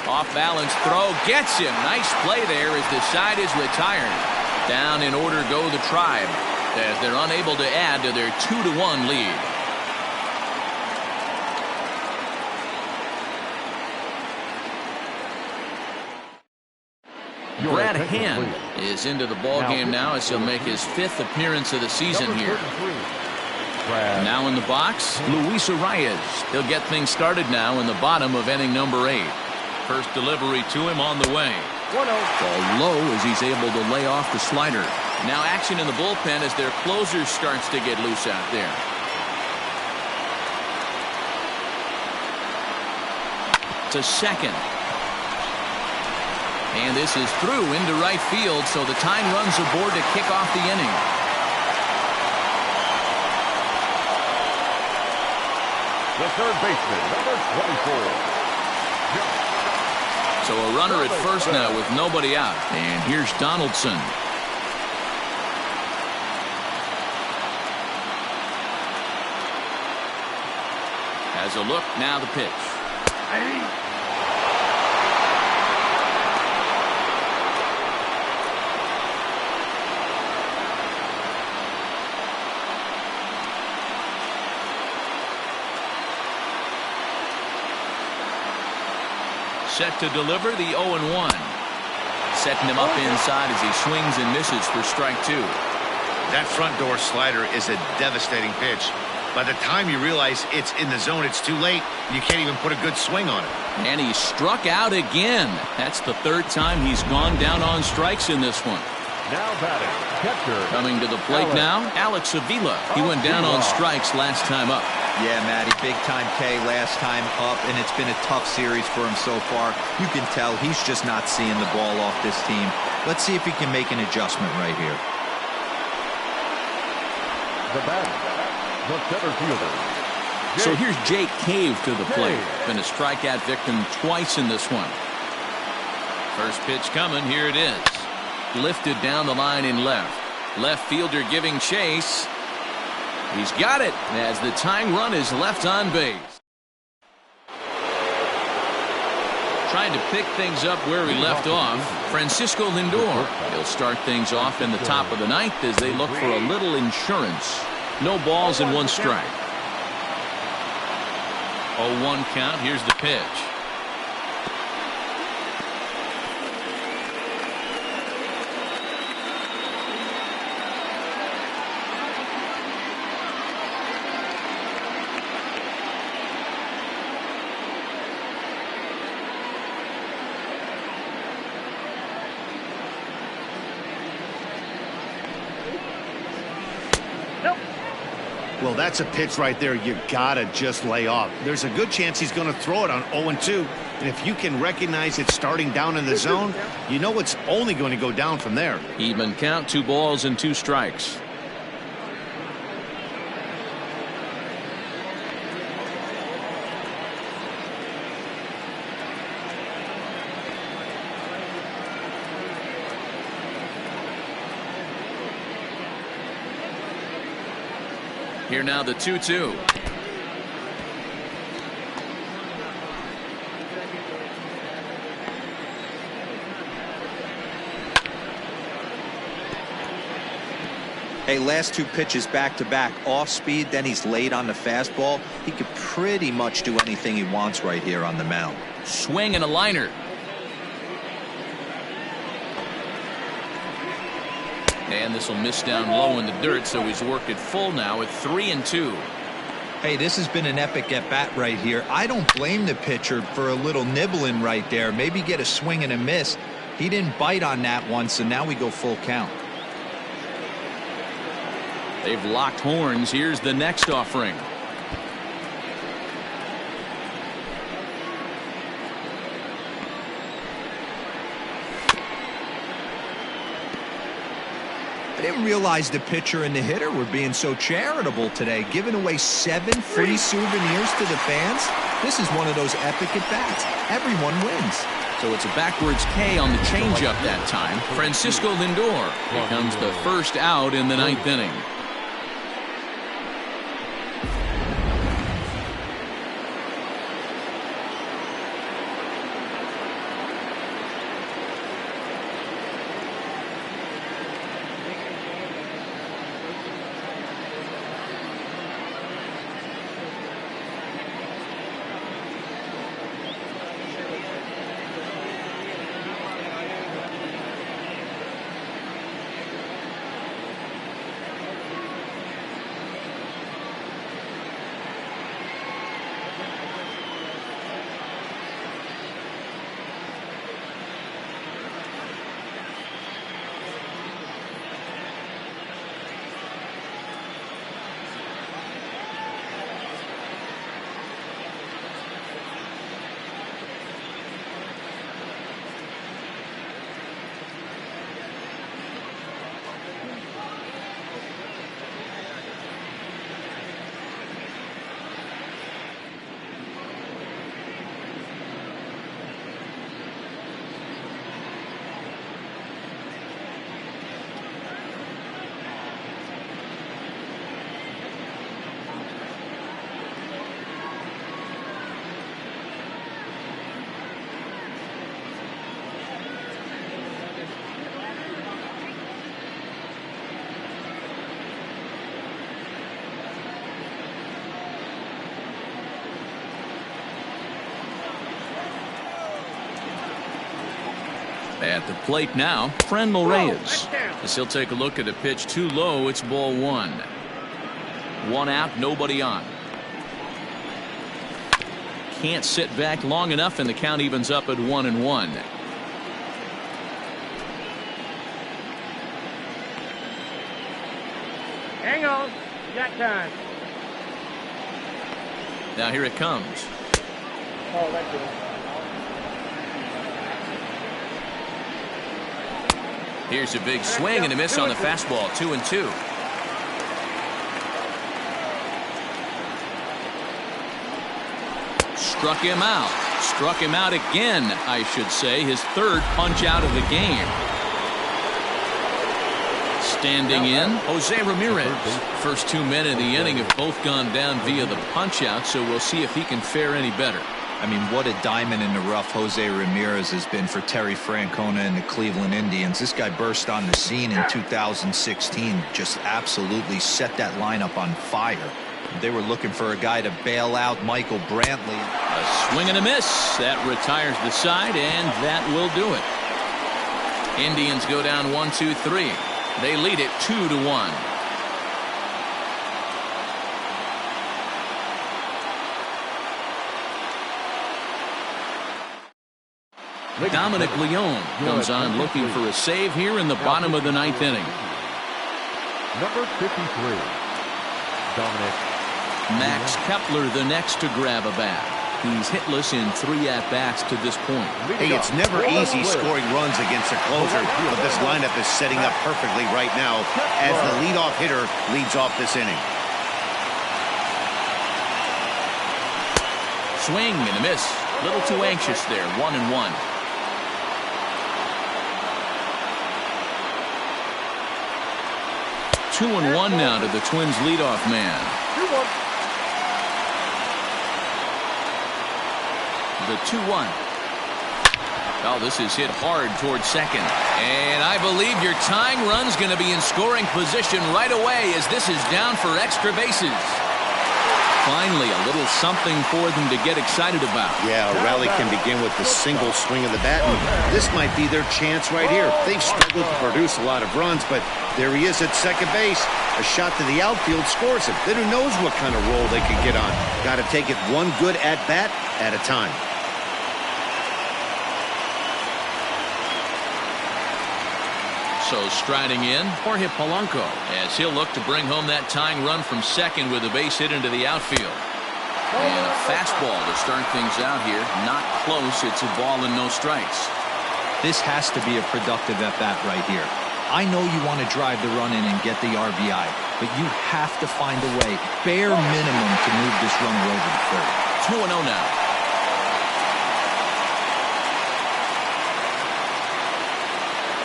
Off balance throw gets him. Nice play there as the side is retired. Down in order go the Tribe as they're unable to add to their 2-1 lead. Brad Hand is into the ball game now as he'll make his 5th appearance of the season here. Now in the box, Luis Arias. He'll get things started now in the bottom of inning number 8. First delivery to him on the way. Ball low as he's able to lay off the slider. Now action in the bullpen as their closer starts to get loose out there. To second. And this is through into right field, so the tying run's aboard to kick off the inning. The third baseman, number 24. So a runner at first now with nobody out. And here's Donaldson. Has a look, now the pitch. Set to deliver the 0-1. Setting him up inside as he swings and misses for strike 2. That front door slider is a devastating pitch. By the time you realize it's in the zone, it's too late. You can't even put a good swing on it. And he struck out again. That's the 3rd time he's gone down on strikes in this one. Now batting, catcher. Coming to the plate now, Alex Avila. He went down on strikes last time up. Yeah, Matty, big time K last time up, and it's been a tough series for him so far. You can tell he's just not seeing the ball off this team. Let's see if he can make an adjustment right here. The batter, the center fielder. So here's Jake Cave to the plate. Been a strikeout victim twice in this one. First pitch coming, here it is. Lifted down the line in left. Left fielder giving chase. He's got it as the tying run is left on base. Trying to pick things up where he left off, Francisco Lindor. He'll start things off in the top of the 9th as they look for a little insurance. No balls and 1 strike. 0-1 count. Here's the pitch. Well, that's a pitch right there you gotta just lay off. There's a good chance he's going to throw it on 0-2. And if you can recognize it starting down in the zone, you know it's only going to go down from there. Even count, 2 balls and 2 strikes. Here now the 2-2. Hey, last 2 pitches back-to-back. Off speed, then he's late on the fastball. He could pretty much do anything he wants right here on the mound. Swing and a liner. And this will miss down low in the dirt, so he's worked it full now at 3-2. Hey, this has been an epic at-bat right here. I don't blame the pitcher for a little nibbling right there. Maybe get a swing and a miss. He didn't bite on that one, so now we go full count. They've locked horns. Here's the next offering. I didn't realize the pitcher and the hitter were being so charitable today, giving away 7 free souvenirs to the fans. This is one of those epic at-bats. Everyone wins. So it's a backwards K on the changeup that time. Francisco Lindor becomes the first out in the 9th inning. At the plate now, Frenmel Reyes. As he'll take a look at a pitch too low, it's ball one. One out, nobody on. Can't sit back long enough, and the count evens up at 1-1. Hang on. You got time. Now here it comes. Oh, that's it. Here's a big swing and a miss on the fastball. 2-2. Struck him out. Struck him out again, I should say. His third punch out of the game. Standing in, Jose Ramirez. First 2 men in the inning have both gone down via the punch out, so we'll see if he can fare any better. I mean, what a diamond in the rough Jose Ramirez has been for Terry Francona and the Cleveland Indians. This guy burst on the scene in 2016, just absolutely set that lineup on fire. They were looking for a guy to bail out Michael Brantley. A swing and a miss. That retires the side, and that will do it. Indians go down 1-2-3. They lead it 2-1. Dominic Leone comes on looking for a save here in the bottom of the ninth inning. Number 53, Dominic. Max Kepler the next to grab a bat. He's hitless in 3 at-bats to this point. Hey, it's never easy scoring runs against a closer, but this lineup is setting up perfectly right now as the leadoff hitter leads off this inning. Swing and a miss. Little too anxious there. 1-1. Two and one now to the Twins leadoff man. 2-1. The 2-1. Oh, this is hit hard towards second. And I believe your tying run's going to be in scoring position right away as this is down for extra bases. Finally, a little something for them to get excited about. Yeah, a rally can begin with the single swing of the bat, and this might be their chance right here. They've struggled to produce a lot of runs, but there he is at second base. A shot to the outfield scores him. Then who knows what kind of roll they could get on. Got to take it one good at-bat at a time. So striding in, Jorge Polanco, as he'll look to bring home that tying run from second with a base hit into the outfield. And a fastball to start things out here. Not close. It's a ball and no strikes. This has to be a productive at-bat right here. I know you want to drive the run in and get the RBI, but you have to find a way, bare minimum, to move this runner over to third. 2-0 now.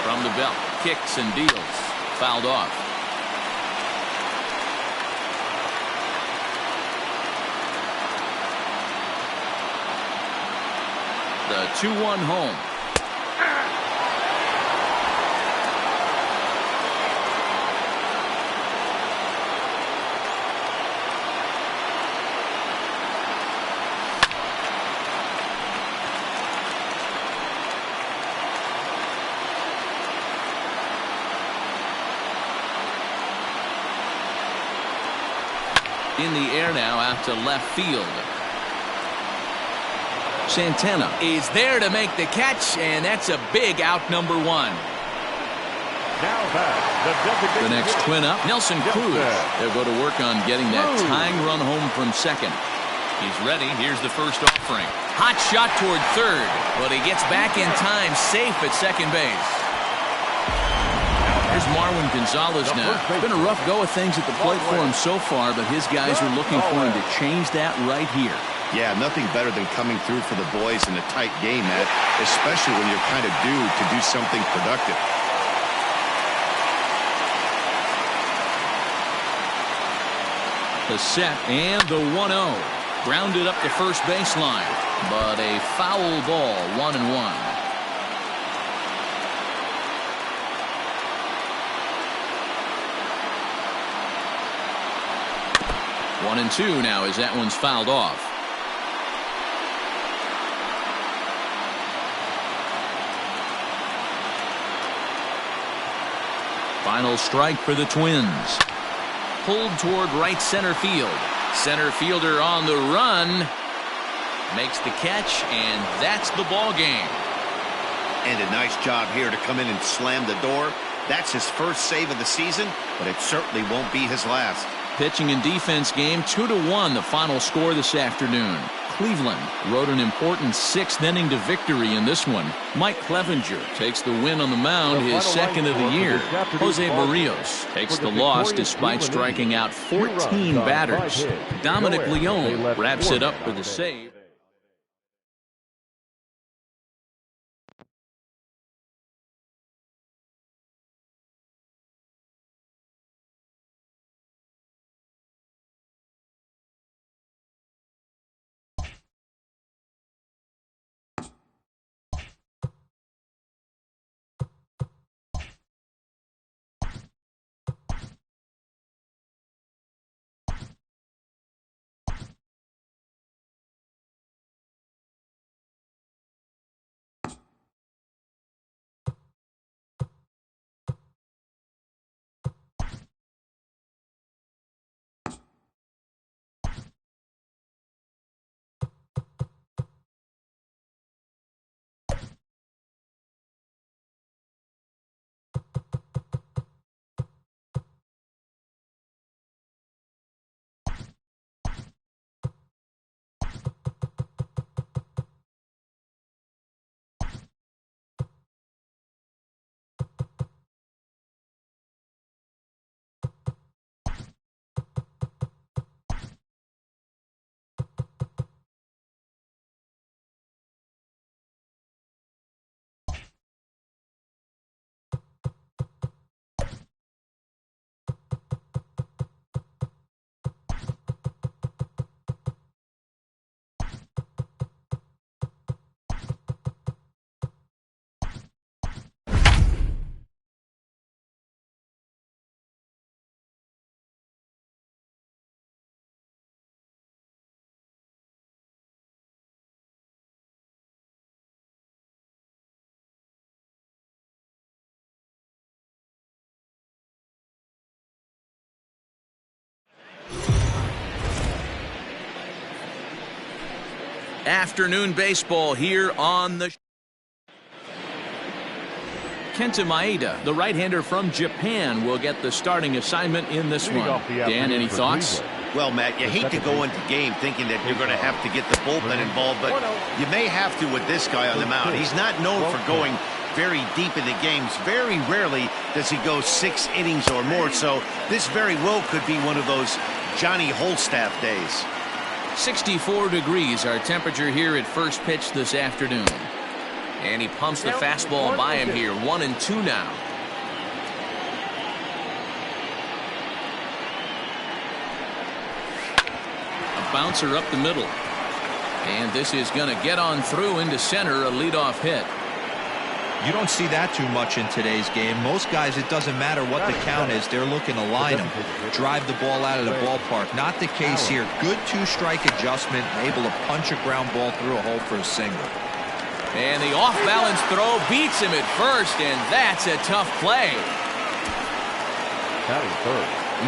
From the belt, kicks and deals. Fouled off. The 2-1 home. In the air now out to left field. Santana is there to make the catch, and that's a big out, number one. Now back, the next twin up, Nelson Cruz. They'll go to work on getting that tying run home from second. He's ready. Here's the first offering. Hot shot toward third, but he gets back in time, safe at second base. Here's Marwin Gonzalez now. It's been a rough go of things at the plate for him so far, but his guys are looking for him to change that right here. Yeah, nothing better than coming through for the boys in a tight game, Matt, especially when you're kind of due to do something productive. The set and the 1-0. Grounded up the first baseline, but a foul ball, 1-1. 1-2 now as that one's fouled off. Final strike for the Twins. Pulled toward right center field. Center fielder on the run. Makes the catch, and that's the ball game. And a nice job here to come in and slam the door. That's his first save of the season, but it certainly won't be his last. Pitching and defense game, 2-1 the final score this afternoon. Cleveland rode an important 6th inning to victory in this one. Mike Clevenger takes the win on the mound, his second of the year. Jose Barrios takes the loss despite striking out 14 batters. Dominic Leone wraps it up for the save. Afternoon baseball here on the Kenta Maeda, the right-hander from Japan, will get the starting assignment in this one. Dan, any thoughts? Well, Matt, you hate to go into game thinking that you're going to have to get the bullpen involved, but you may have to with this guy on the mound. He's not known for going very deep into games. Very rarely does he go 6 innings or more, so this very well could be one of those Johnny Holstaff days. 64 degrees our temperature here at first pitch this afternoon. And he pumps the fastball by him here. 1-2 now. A bouncer up the middle. And this is going to get on through into center, a leadoff hit. You don't see that too much in today's game. Most guys, it doesn't matter what the count is, they're looking to line them, drive the ball out of the ballpark. Not the case here. Good 2-strike adjustment, able to punch a ground ball through a hole for a single. And the off-balance throw beats him at first, and that's a tough play.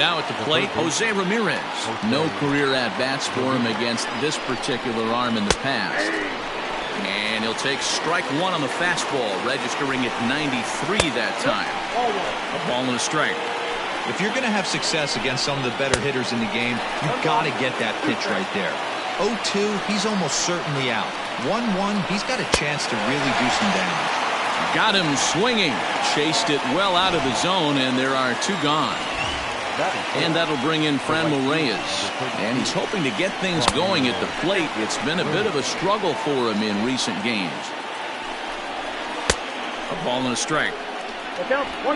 Now at the plate, Jose Ramirez. No career at-bats for him against this particular arm in the past. And he'll take strike one on the fastball, registering at 93 that time. A ball and a strike. If you're going to have success against some of the better hitters in the game, you've got to get that pitch right there. 0-2, he's almost certainly out. 1-1, he's got a chance to really do some damage. Got him swinging. Chased it well out of the zone, and there are 2 gone. And that'll bring in Franmil Reyes. And he's hoping to get things going at the plate. It's been a bit of a struggle for him in recent games. A ball and a strike. Look out, 1-1.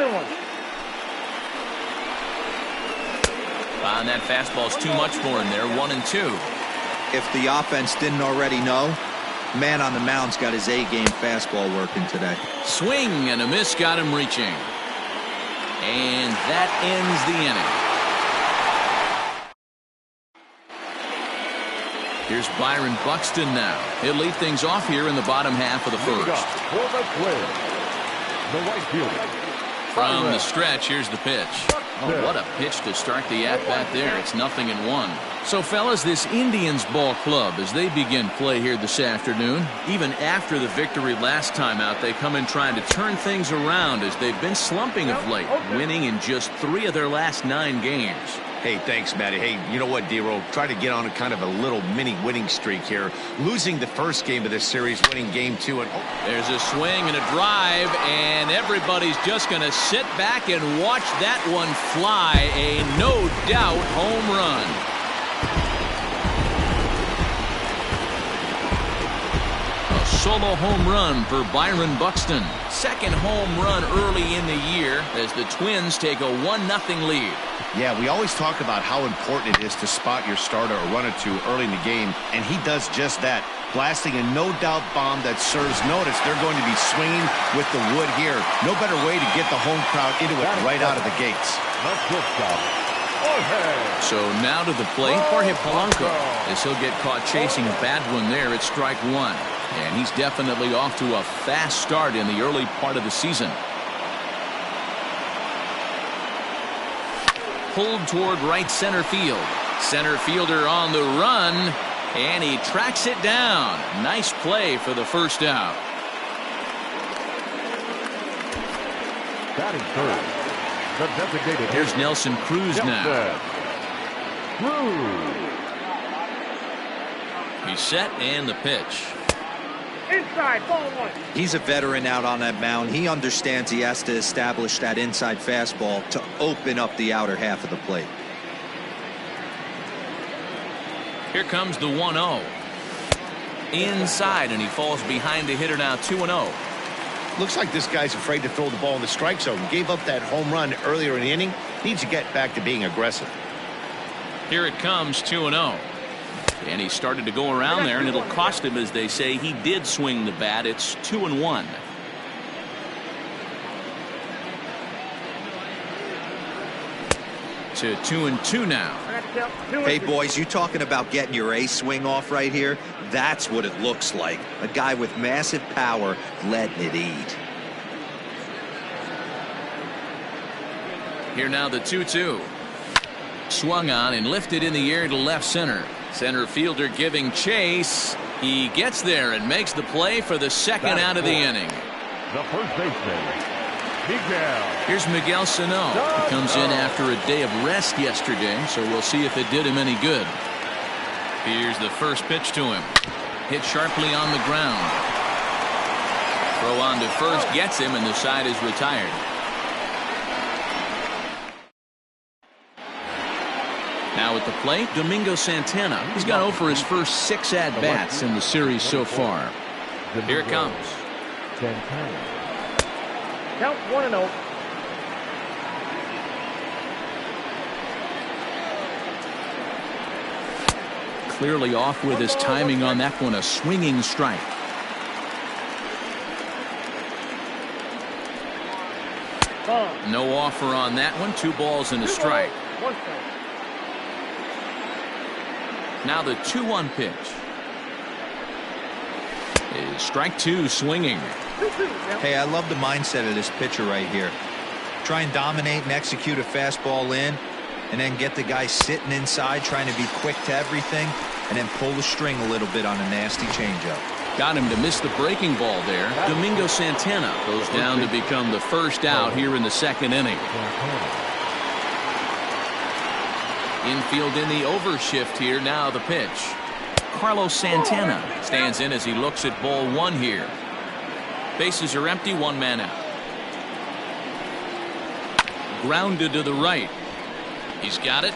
And that fastball's too much for him there. 1-2. If the offense didn't already know, man on the mound's got his A-game fastball working today. Swing and a miss got him reaching. And that ends the inning. Here's Byron Buxton now. He'll lead things off here in the bottom half of the first. For the Twins, the right fielder, From the stretch, here's the pitch. Oh, what a pitch to start the at-bat there. It's 0-1. So, fellas, this Indians ball club, as they begin play here this afternoon, even after the victory last time out, they come in trying to turn things around as they've been slumping of late, winning in just 3 of their last 9 games. Hey, thanks, Matty. Hey, you know what, D-Roll? Try to get on a kind of a little mini winning streak here. Losing the first game of this series, winning game 2. And there's a swing and a drive, and everybody's just going to sit back and watch that one fly. A no-doubt home run. A solo home run for Byron Buxton. Second home run early in the year as the Twins take a 1-0 lead. Yeah, we always talk about how important it is to spot your starter a run or two early in the game, and he does just that, blasting a no-doubt bomb that serves notice. They're going to be swinging with the wood here. No better way to get the home crowd into it right out of the gates. So now to the plate, Jorge Polanco, as he'll get caught chasing a bad one there at strike 1. And he's definitely off to a fast start in the early part of the season. Pulled toward right center field. Center fielder on the run, and he tracks it down. Nice play for the first out. Batting third, the designated. Here's Nelson Cruz now. He's set, and the pitch. Inside, ball 1. He's a veteran out on that mound. He understands he has to establish that inside fastball to open up the outer half of the plate. Here comes the 1-0. Inside, and he falls behind the hitter now, 2-0. looks like this guy's afraid to throw the ball in the strike zone. Gave up that home run earlier in the inning. Needs to get back to being aggressive. Here it comes, 2-0. And he started to go around there, and it'll cost him, as they say. He did swing the bat. It's 2-1. To 2-2 now. Hey, boys, you talking about getting your ace swing off right here? That's what it looks like. A guy with massive power letting it eat. Here now the 2-2. Swung on and lifted in the air to left center. Center fielder giving chase. He gets there and makes the play for the second out of the inning. The first baseman, Miguel. Here's Miguel Sano. He comes in after a day of rest yesterday, so we'll see if it did him any good. Here's the first pitch to him. Hit sharply on the ground. Throw on to first gets him, and the side is retired. Now at the plate, Domingo Santana. He's gone over his first 6 at-bats in the series so far. Here it comes. Santana. Count 1-0. Clearly off with his timing on that one. A swinging strike. No offer on that one. 2 balls and a strike. Now the 2-1 pitch. Is strike 2 swinging. Hey, I love the mindset of this pitcher right here. Try and dominate and execute a fastball in, and then get the guy sitting inside trying to be quick to everything, and then pull the string a little bit on a nasty changeup. Got him to miss the breaking ball there. Domingo Santana goes down to become the first out here in the second inning. Infield in the overshift here. Now the pitch. Carlos Santana stands in as he looks at ball 1 here. Bases are empty, 1 man out. Grounded to the right. He's got it.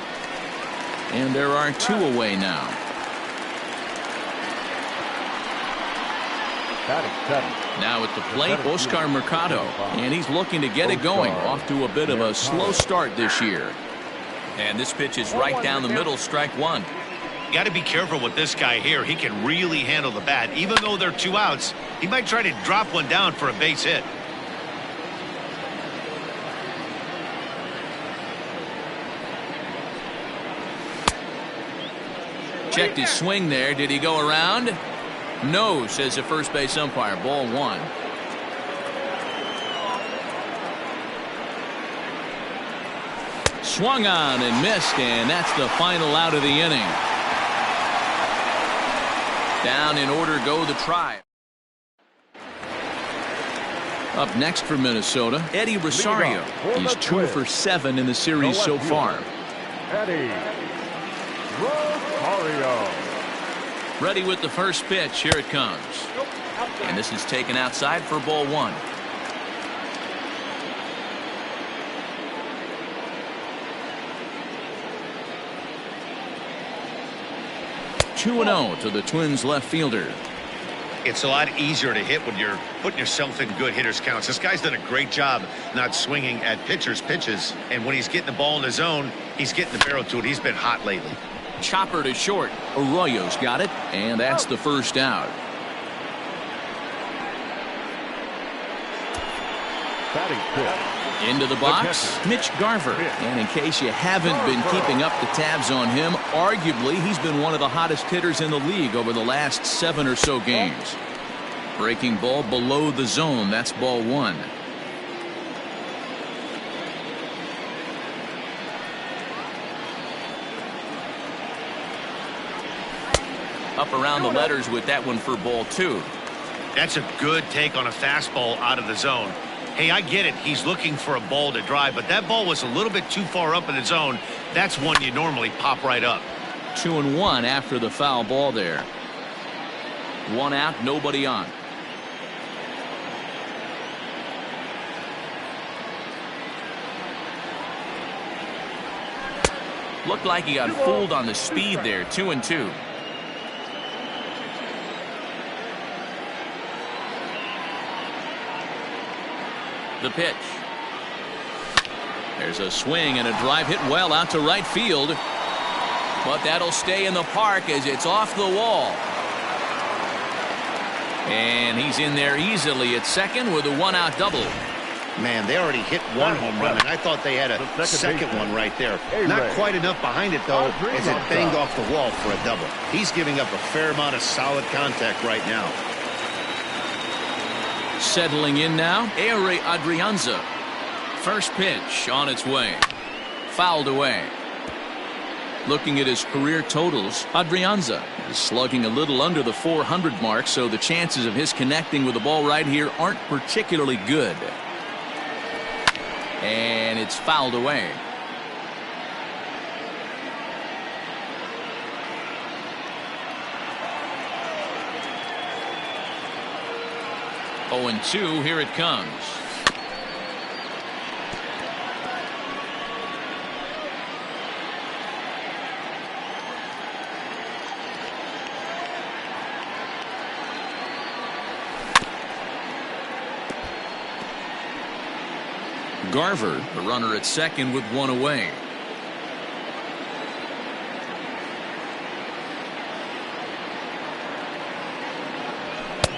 And there are 2 away now. Now at the plate, Oscar Mercado. And he's looking to get it going. Off to a bit of a slow start this year. And this pitch is right down the middle, strike 1. You got to be careful with this guy here. He can really handle the bat. Even though they're 2 outs, he might try to drop one down for a base hit. Checked his swing there. Did he go around? No, says the first base umpire. Ball 1. Swung on and missed, and that's the final out of the inning. Down in order go the Tribe. Up next for Minnesota, Eddie Rosario. He's 2 for 7 in the series so far. Eddie Rosario. Ready with the first pitch. Here it comes. And this is taken outside for ball 1. Two and 0 to the Twins left fielder. It's a lot easier to hit when you're putting yourself in good hitters counts. This guy's done a great job not swinging at pitchers' pitches. And when he's getting the ball in the zone, he's getting the barrel to it. He's been hot lately. Chopper to short. Arroyo's got it, and that's the first out. Batting fifth. Into the box, Mitch Garver. And in case you haven't been keeping up the tabs on him, arguably he's been one of the hottest hitters in the league over the last 7 or so games. Breaking ball below the zone. That's ball 1. Up around the letters with that one for ball 2. That's a good take on a fastball out of the zone. Hey, I get it. He's looking for a ball to drive, but that ball was a little bit too far up in the zone. That's one you normally pop right up. 2-1 after the foul ball there. 1 out, nobody on. Looked like he got fooled on the speed there. 2-2. The pitch. There's a swing and a drive hit well out to right field. But that'll stay in the park as it's off the wall. And he's in there easily at second with a 1-out double. Man, they already hit 1 home run, and I thought they had a second one right there. Not quite enough behind it, though, as it banged off the wall for a double. He's giving up a fair amount of solid contact right now. Settling in now, Ehire Adrianza. First pitch on its way. Fouled away. Looking at his career totals, Adrianza is slugging a little under the 400 mark, so the chances of his connecting with the ball right here aren't particularly good. And it's fouled away. Oh, and 2, here it comes. Garver, the runner at second with 1 away.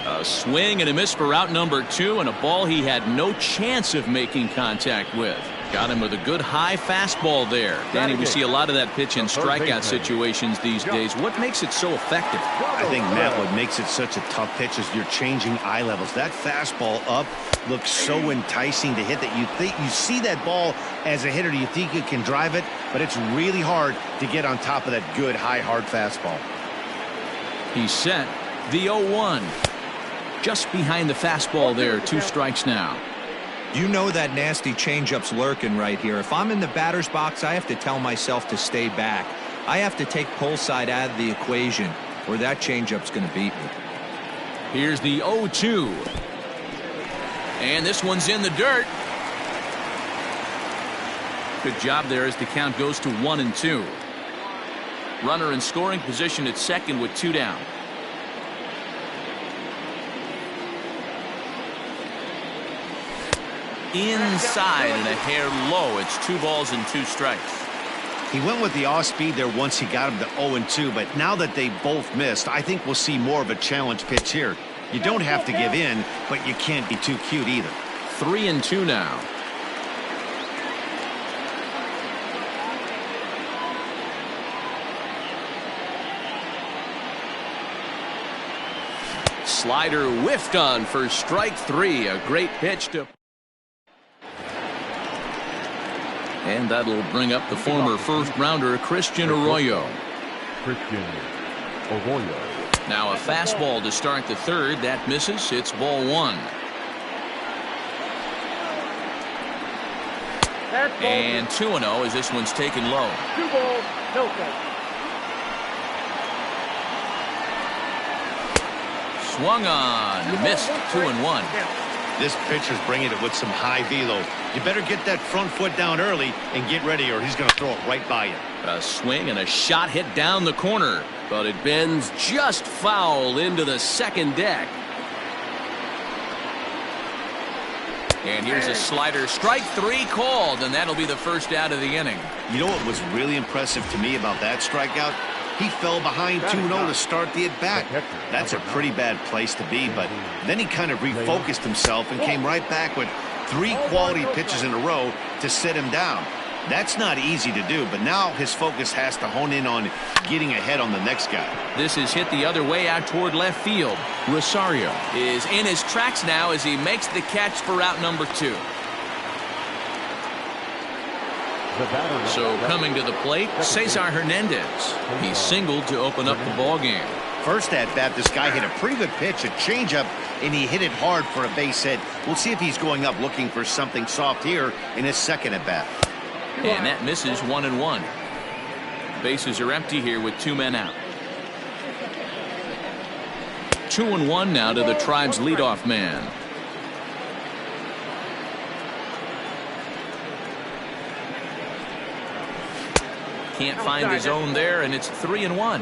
A swing and a miss for out number 2, and a ball he had no chance of making contact with. Got him with a good high fastball there. Danny, we see a lot of that pitch in strikeout situations these days. What makes it so effective? I think, Matt, what makes it such a tough pitch is you're changing eye levels. That fastball up looks so enticing to hit that you see that ball as a hitter, you think you can drive it, but it's really hard to get on top of that good high hard fastball. He's set. The 0-1. Just behind the fastball there. 2 strikes now. You know that nasty changeup's lurking right here. If I'm in the batter's box, I have to tell myself to stay back. I have to take pull side out of the equation, or that changeup's going to beat me. Here's the 0-2. And this one's in the dirt. Good job there as the count goes to 1-2. Runner in scoring position at second with 2 down. Inside and a hair low. It's 2 balls and 2 strikes. He went with the off speed there once he got him to 0-2, but now that they both missed, I think we'll see more of a challenge pitch here. You don't have to give in, but you can't be too cute either. 3-2 now. Slider whiffed on for strike 3. A great pitch to. And that'll bring up the former first-rounder Christian Arroyo. Now a fastball to start the third. That misses. It's ball one. And 2-0 as this one's taken low. 2 balls, no strikes. Swung on, missed. 2-1. This pitcher's bringing it with some high velo. You better get that front foot down early and get ready, or he's going to throw it right by you. A swing and a shot hit down the corner, but it bends just foul into the second deck. And here's a slider. Strike three called, and that'll be the first out of the inning. You know what was really impressive to me about that strikeout? He fell behind 2-0 to start the at-bat. That's a pretty bad place to be, but then he kind of refocused himself and came right back with 3 quality pitches in a row to sit him down. That's not easy to do, but now his focus has to hone in on getting ahead on the next guy. This is hit the other way out toward left field. Rosario is in his tracks now as he makes the catch for out number 2. So coming to the plate, Cesar Hernandez. He singled to open up the ball game. First at bat, this guy hit a pretty good pitch, a changeup, and he hit it hard for a base hit. We'll see if he's going up looking for something soft here in his second at bat. And that misses. 1-1. Bases are empty here with 2 men out. 2-1 now to the Tribe's leadoff man. Can't find the zone there, and it's 3-1.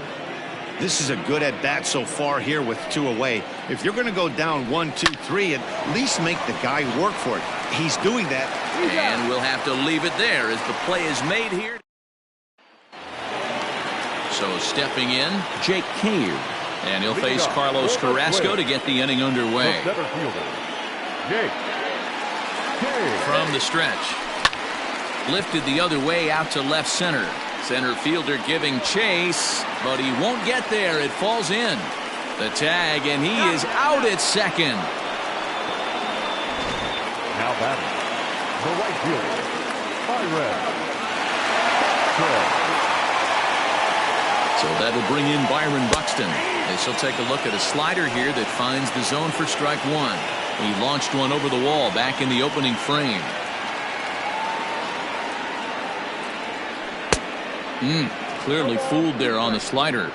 This is a good at bat so far here with 2 away. If you're going to go down 1, 2, 3, at least make the guy work for it. He's doing that. And we'll have to leave it there as the play is made here. So stepping in, Jake Cave. And he'll face Carlos Carrasco to get the inning underway. From the stretch. Lifted the other way out to left center. Center fielder giving chase, but he won't get there. It falls in. The tag, and he is out at second. Now batting, the right fielder, Byron. So that'll bring in Byron Buxton. As he'll take a look at a slider here that finds the zone for strike 1. He launched one over the wall back in the opening frame. Clearly fooled there on the slider.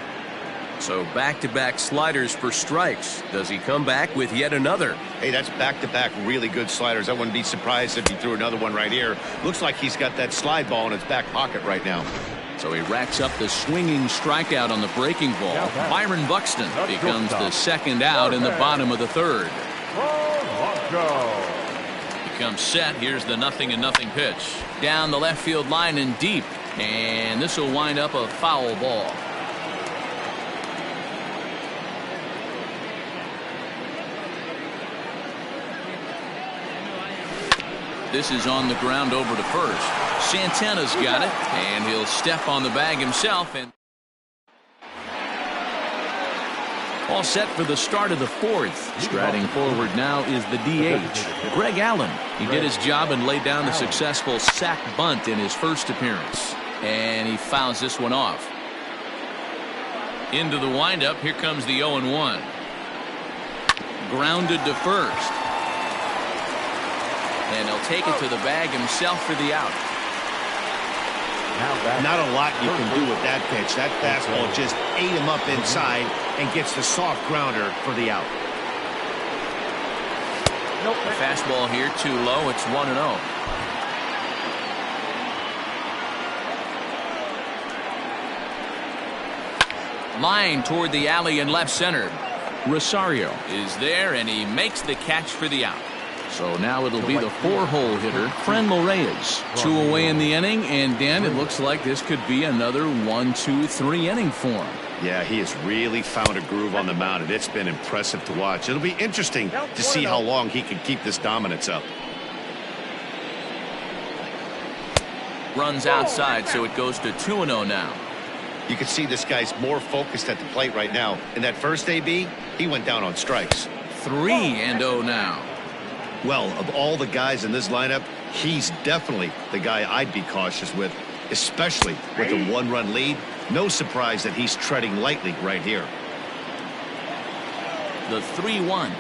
So back-to-back sliders for strikes. Does he come back with yet another? Hey, that's back-to-back really good sliders. I wouldn't be surprised if he threw another one right here. Looks like he's got that slide ball in his back pocket right now. So he racks up the swinging strikeout on the breaking ball. Byron Buxton becomes the second out in the bottom of the third. Becomes set. Here's the 0-0 pitch. Down the left field line and deep. And this will wind up a foul ball. This is on the ground over to first. Santana's got it, and he'll step on the bag himself. And all set for the start of the fourth. Striding forward now is the DH, Greg Allen. He did his job and laid down the successful sac bunt in his first appearance. And he fouls this one off. Into the windup. Here comes the 0-1. Grounded to first. And he'll take it to the bag himself for the out. Not a lot you can do with that pitch. That fastball just ate him up inside and gets the soft grounder for the out. The fastball here too low. It's 1-0. Line toward the alley in left center. Rosario is there, and he makes the catch for the out. So now it'll be the 4-hole hitter, Franmil Reyes. 2 away in the inning, and Dan, it looks like this could be another 1, 2, 3 inning for him. Yeah, he has really found a groove on the mound, and it's been impressive to watch. It'll be interesting to see how long he can keep this dominance up. Runs outside, so it goes to 2-0 now. You can see this guy's more focused at the plate right now. In that first AB, he went down on strikes. 3-0 now. Well, of all the guys in this lineup, He's definitely the guy I'd be cautious with, especially with a one-run lead. No surprise that he's treading lightly right here. The 3-1.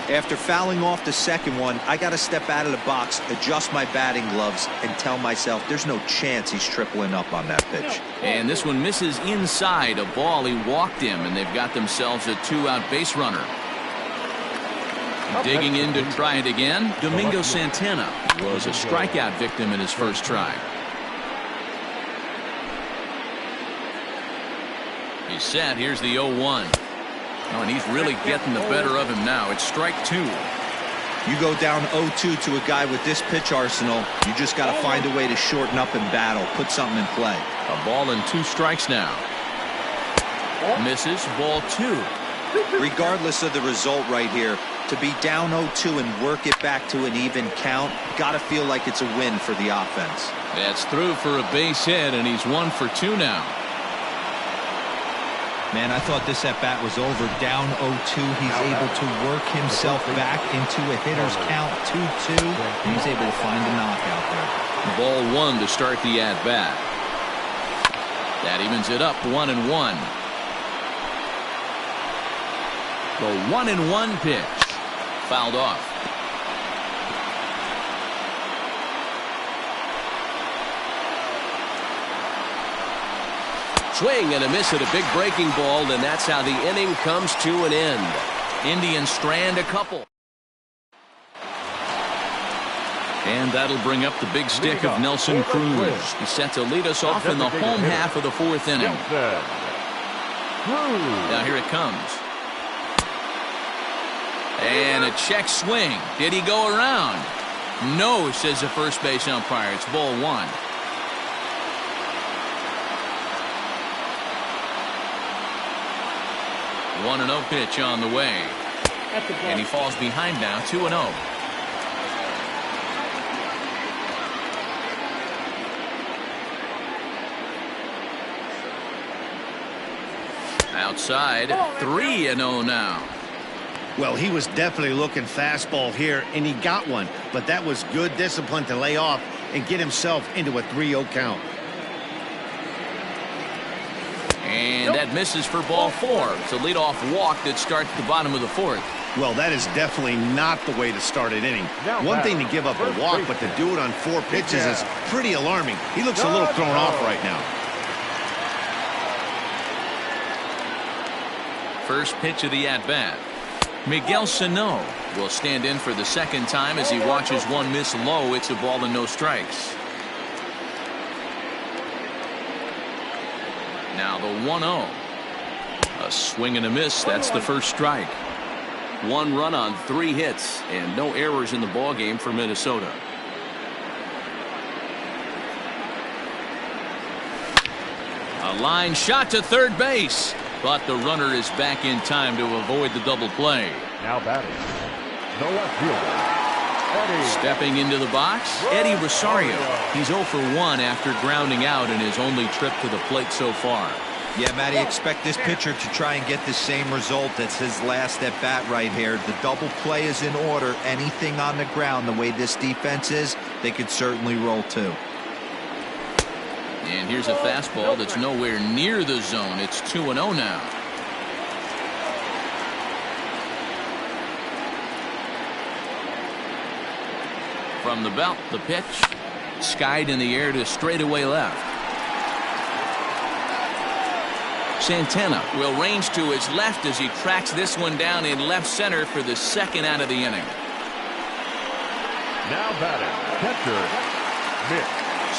After fouling off the second one, I got to step out of the box, adjust my batting gloves, and tell myself there's no chance he's tripling up on that pitch. And this one misses inside a ball. He walked him, and they've got themselves a 2-out base runner. Digging in to try it again, Domingo Santana was a strikeout victim in his first try. He's set. Here's the 0-1. Oh, and he's really getting the better of him now. It's strike 2. You go down 0-2 to a guy with this pitch arsenal, you just got to find a way to shorten up and battle, put something in play. A ball and 2 strikes now. Misses, ball 2. Regardless of the result right here, to be down 0-2 and work it back to an even count, got to feel like it's a win for the offense. That's through for a base hit, and he's 1 for 2 now. Man, I thought this at-bat was over. Down 0-2, he's able to work himself back into a hitter's count 2-2, and he's able to find a knockout there. Ball 1 to start the at-bat. That evens it up 1-1. The 1-1 pitch. Fouled off. Swing and a miss at a big breaking ball, and that's how the inning comes to an end. Indians strand a couple. And that'll bring up the big stick of Nelson Cruz. He's set to lead us off in the home half of the 4th inning. Now here it comes. And a check swing. Did he go around? No, says the first base umpire. It's ball 1. 1-0 pitch on the way. And he falls behind now, 2-0. Outside, 3-0 now. Well, he was definitely looking fastball here, and he got one. But that was good discipline to lay off and get himself into a 3-0 count. And that misses for ball 4. It's a leadoff walk that starts the bottom of the 4th. Well, that is definitely not the way to start an inning. One thing to give up a walk, but to do it on 4 pitches is pretty alarming. He looks a little thrown off right now. First pitch of the at-bat. Miguel Sano will stand in for the second time as he watches one miss low. It's a ball and no strikes. Now the 1-0. A swing and a miss. That's the first strike. 1 run on 3 hits and no errors in the ball game for Minnesota. A line shot to third base, but the runner is back in time to avoid the double play. Now batting, the left fielder. Stepping into the box, Eddie Rosario. He's 0 for 1 after grounding out in his only trip to the plate so far. Yeah, Matty, expect this pitcher to try and get the same result as his last at bat right here. The double play is in order. Anything on the ground, the way this defense is, they could certainly roll too. And here's a fastball that's nowhere near the zone. It's 2-0 now. From the belt, the pitch. Skied in the air to straightaway left. Santana will range to his left as he tracks this one down in left center for the second out of the inning. Now batting, catcher, Mitch.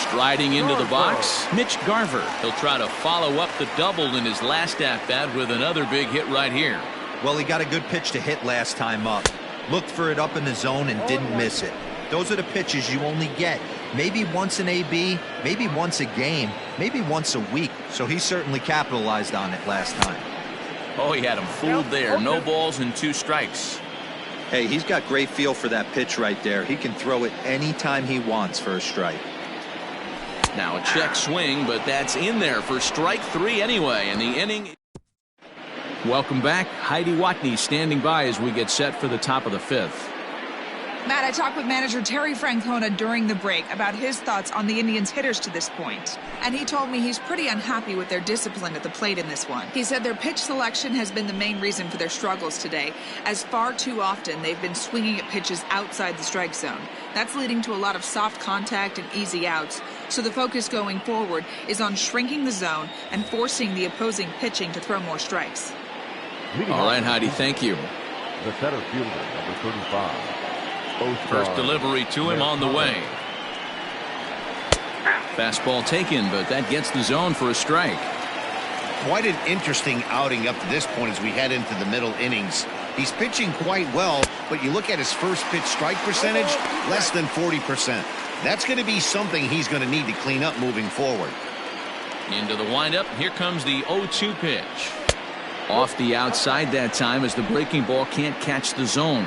Striding into the box, Mitch Garver. He'll try to follow up the double in his last at-bat with another big hit right here. Well, he got a good pitch to hit last time up. Looked for it up in the zone and didn't miss it. Those are the pitches you only get maybe once an AB, maybe once a game, maybe once a week. So he certainly capitalized on it last time. Oh, he had him fooled there. No balls and 2 strikes. Hey, he's got great feel for that pitch right there. He can throw it anytime he wants for a strike. Now a check swing, but that's in there for strike 3 anyway, and the inning. Welcome back. Heidi Watney standing by as we get set for the top of the 5th. Matt, I talked with manager Terry Francona during the break about his thoughts on the Indians' hitters to this point. And he told me he's pretty unhappy with their discipline at the plate in this one. He said their pitch selection has been the main reason for their struggles today, as far too often they've been swinging at pitches outside the strike zone. That's leading to a lot of soft contact and easy outs. So the focus going forward is on shrinking the zone and forcing the opposing pitching to throw more strikes. All right, Heidi, thank you. The center fielder, number 35. First delivery to him on the way. Fastball taken, but that gets the zone for a strike. Quite an interesting outing up to this point as we head into the middle innings. He's pitching quite well, but you look at his first pitch strike percentage, less than 40%. That's going to be something he's going to need to clean up moving forward. Into the windup. Here comes the 0-2 pitch. Off the outside that time as the breaking ball can't catch the zone.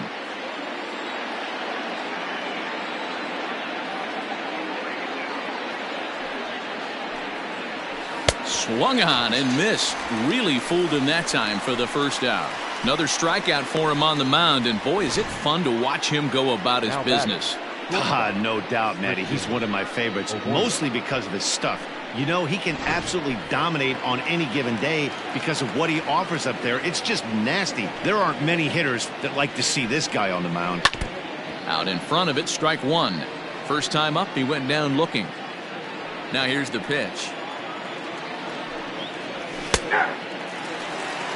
Swung on and missed. Really fooled him that time for the first out. Another strikeout for him on the mound, and boy, is it fun to watch him go about his business. No doubt, Matty. He's one of my favorites, mostly because of his stuff. You know, he can absolutely dominate on any given day because of what he offers up there. It's just nasty. There aren't many hitters that like to see this guy on the mound. Out in front of it, strike one. First time up, he went down looking. Now here's the pitch.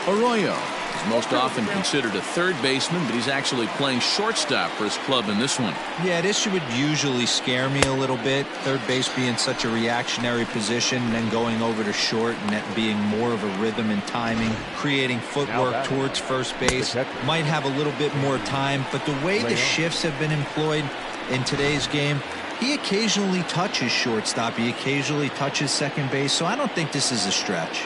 Arroyo is most often considered a third baseman, but he's actually playing shortstop for his club in this one. Yeah, this would usually scare me a little bit. Third base being such a reactionary position, and then going over to short and that being more of a rhythm and timing, creating footwork towards first base. Might have a little bit more time, but the way the shifts have been employed in today's game, he occasionally touches shortstop, he occasionally touches second base, so I don't think this is a stretch.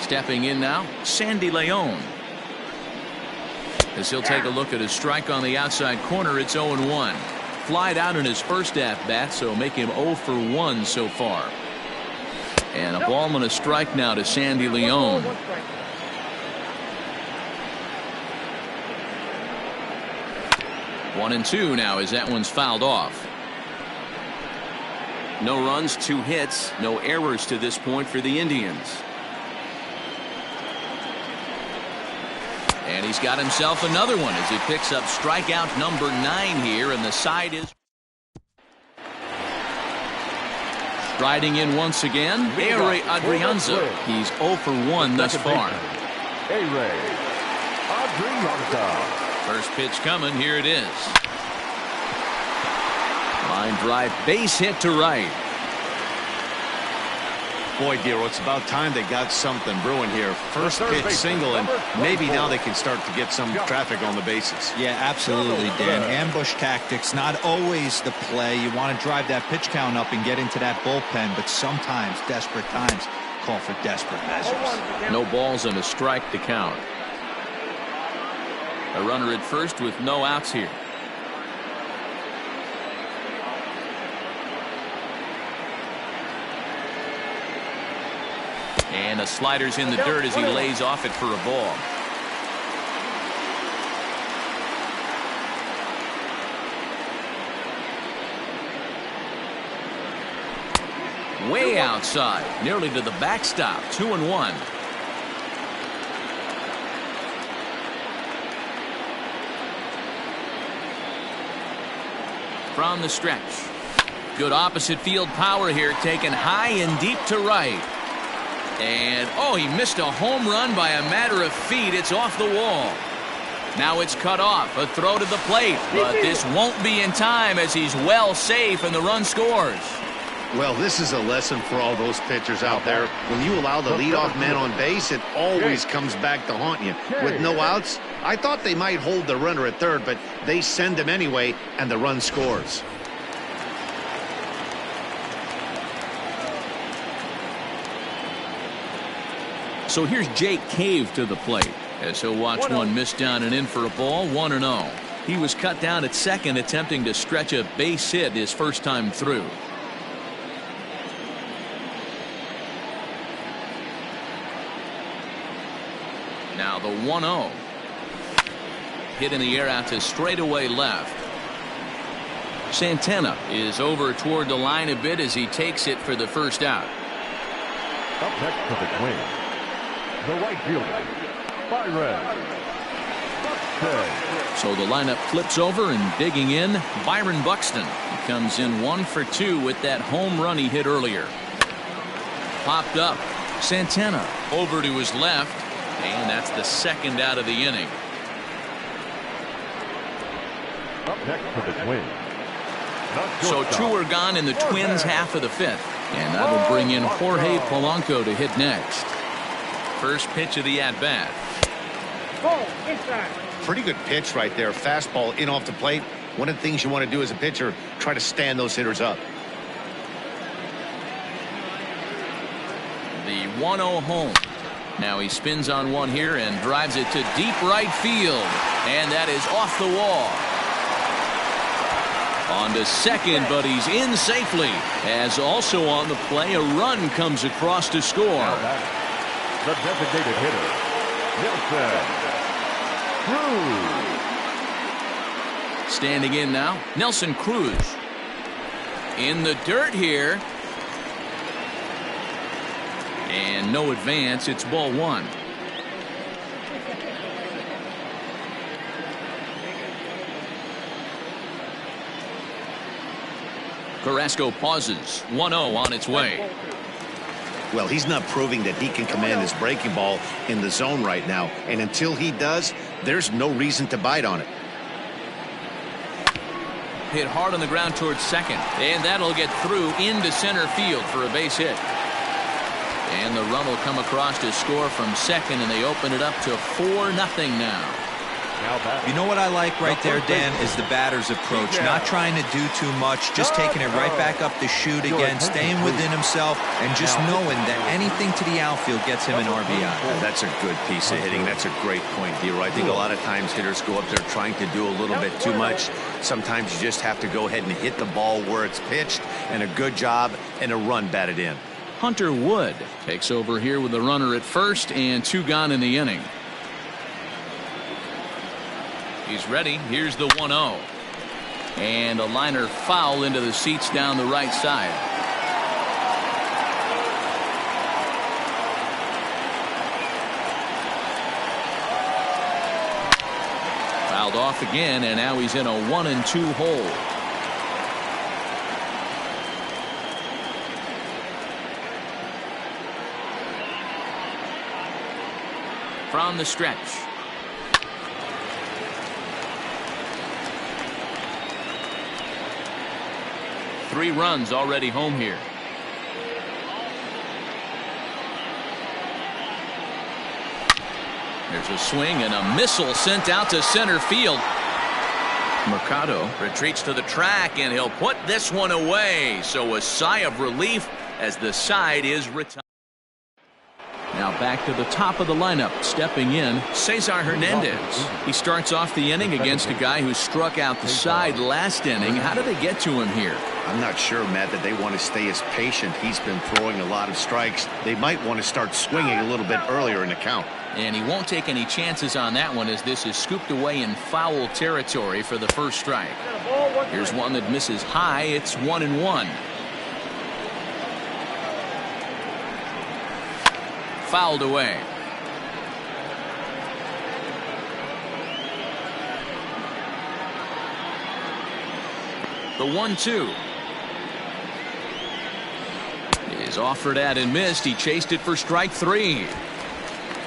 Stepping in now, Sandy Leon. As he'll take a look at his strike on the outside corner, it's 0-1. Flied out in his first at-bat, so make him 0 for 1 so far. And a ball and a strike now to Sandy Leon. 1-2 now as that one's fouled off. No runs, 2 hits, no errors to this point for the Indians. And he's got himself another one as he picks up strikeout number 9 here, and the side is striding in once again. A-Ray Adrianza. He's 0 for 1 thus far. A-Ray Adrianza. First pitch coming. Here it is. Line drive, base hit to right. Boy, Dero, it's about time they got something brewing here. First pitch single, and maybe now they can start to get some traffic on the bases. Yeah, absolutely, Dan. Ambush tactics, not always the play. You want to drive that pitch count up and get into that bullpen, but sometimes desperate times call for desperate measures. No balls and a strike to count. A runner at first with no outs here. And the slider's in the dirt as he lays off it for a ball. Way outside, nearly to the backstop. 2-1. From the stretch. Good opposite field power here, taken high and deep to right. And, oh, he missed a home run by a matter of feet. It's off the wall. Now it's cut off. A throw to the plate. But this won't be in time as he's well safe and the run scores. Well, this is a lesson for all those pitchers out there. When you allow the leadoff man on base, it always comes back to haunt you. With no outs, I thought they might hold the runner at third, but they send him anyway, and the run scores. So here's Jake Cave to the plate as he'll watch one miss down and in for a ball. 1-0. He was cut down at second, attempting to stretch a base hit his first time through. Now the 1-0. Hit in the air out to straightaway left. Santana is over toward the line a bit as he takes it for the first out. Up next for the Twins, the right fielder, Byron. So the lineup flips over, and digging in, Byron Buxton. He comes in 1 for 2 with that home run he hit earlier. Popped up. Santana over to his left, and that's the second out of the inning. Up next for the Twins. So 2 are gone in the Twins' half of the 5th, and that'll bring in Jorge Polanco to hit next. First pitch of the at-bat. Pretty good pitch right there. Fastball in off the plate. One of the things you want to do as a pitcher, try to stand those hitters up. The 1-0 home. Now he spins on one here and drives it to deep right field, and that is off the wall. On to second, but he's in safely, as also on the play a run comes across to score. The designated hitter, Nelson Cruz. Standing in now, Nelson Cruz. In the dirt here. And no advance. It's ball 1. Carrasco pauses. 1-0 on its way. Well, he's not proving that he can command his breaking ball in the zone right now. And until he does, there's no reason to bite on it. Hit hard on the ground towards second. And that'll get through into center field for a base hit. And the run will come across to score from second, and they open it up to 4-0 now. You know what I like right there, Dan, is the batter's approach. Not trying to do too much, just taking it right back up the chute again, staying within himself, and just knowing that anything to the outfield gets him an RBI. That's a good piece of hitting. That's a great point, Hero. I think a lot of times hitters go up there trying to do a little bit too much. Sometimes you just have to go ahead and hit the ball where it's pitched, and a good job, and a run batted in. Hunter Wood takes over here with the runner at first, and 2 gone in the inning. He's ready. Here's the 1-0. And a liner foul into the seats down the right side. Fouled off again, and now he's in a 1-2 hole. From the stretch. Three runs already home here. There's a swing and a missile sent out to center field. Mercado retreats to the track, and he'll put this one away. So a sigh of relief as the side is retired. Now back to the top of the lineup, stepping in, Cesar Hernandez. He starts off the inning against a guy who struck out the side last inning. How do they get to him here? I'm not sure, Matt, that they want to stay as patient. He's been throwing a lot of strikes. They might want to start swinging a little bit earlier in the count. And he won't take any chances on that one, as this is scooped away in foul territory for the first strike. Here's one that misses high. It's 1-1. Fouled away. The 1-2 is offered at and missed. He chased it for strike 3.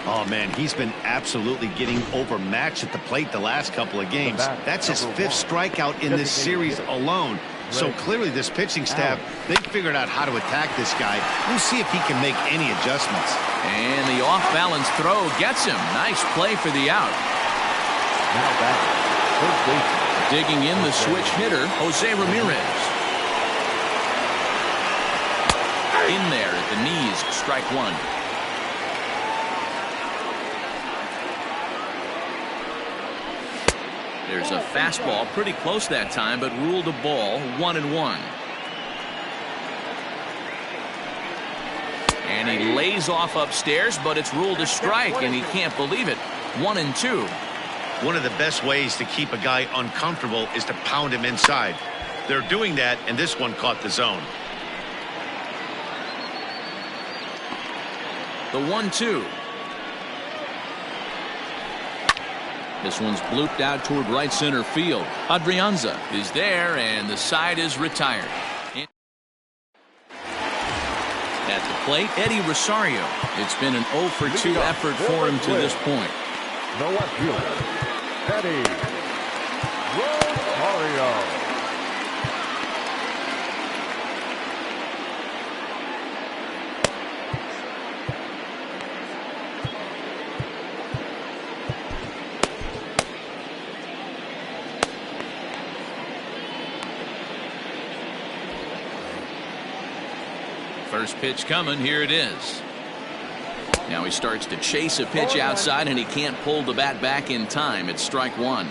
Oh, man, he's been absolutely getting overmatched at the plate the last couple of games. That's his 5th strikeout in this series alone. So clearly this pitching staff, they figured out how to attack this guy. We'll see if he can make any adjustments. And the off-balance throw gets him. Nice play for the out. Now back, first base. Digging in the switch hitter, Jose Ramirez. In there at the knees, strike 1. There's a fastball pretty close that time, but ruled a ball. 1-1. And he lays off upstairs, but it's ruled a strike, and he can't believe it. 1-2. One of the best ways to keep a guy uncomfortable is to pound him inside. They're doing that, and this one caught the zone. The 1-2. This one's blooped out toward right center field. Adrianza is there, and the side is retired. At the plate, Eddie Rosario. It's been an 0-for-2 effort for him to this point. The left fielder, Eddie Rosario. First pitch coming. Here it is. Now he starts to chase a pitch outside, and he can't pull the bat back in time. It's strike one.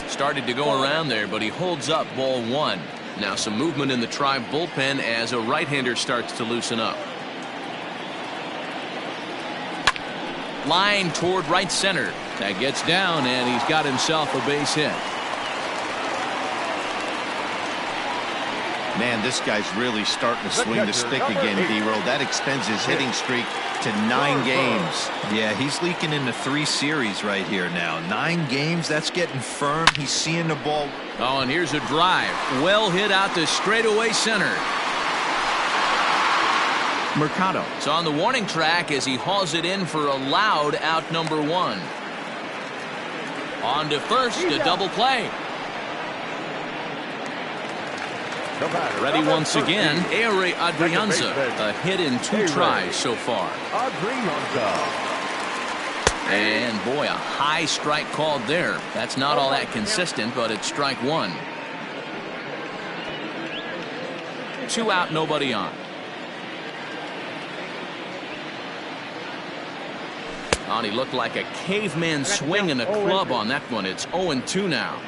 Started to go around there, but he holds up. Ball one. Now some movement in the Tribe bullpen as a right-hander starts to loosen up. Line toward right center. That gets down, and he's got himself a base hit. Man, this guy's really starting to swing the stick again, D-Roll. That extends his hitting streak to 9 games. Yeah, he's leaking into 3 series right here now. 9 games, that's getting firm. He's seeing the ball. Oh, and here's a drive. Well hit out to straightaway center. Mercado is on the warning track as he hauls it in for a loud out number 1. On to first, a double play. Ready once again, Ehire Adrianza, a hit in 2 tries so far. And boy, a high strike called there. That's not all that consistent, but it's strike 1. 2 out, nobody on. And he looked like a caveman swinging a club on that one. It's 0-2 now.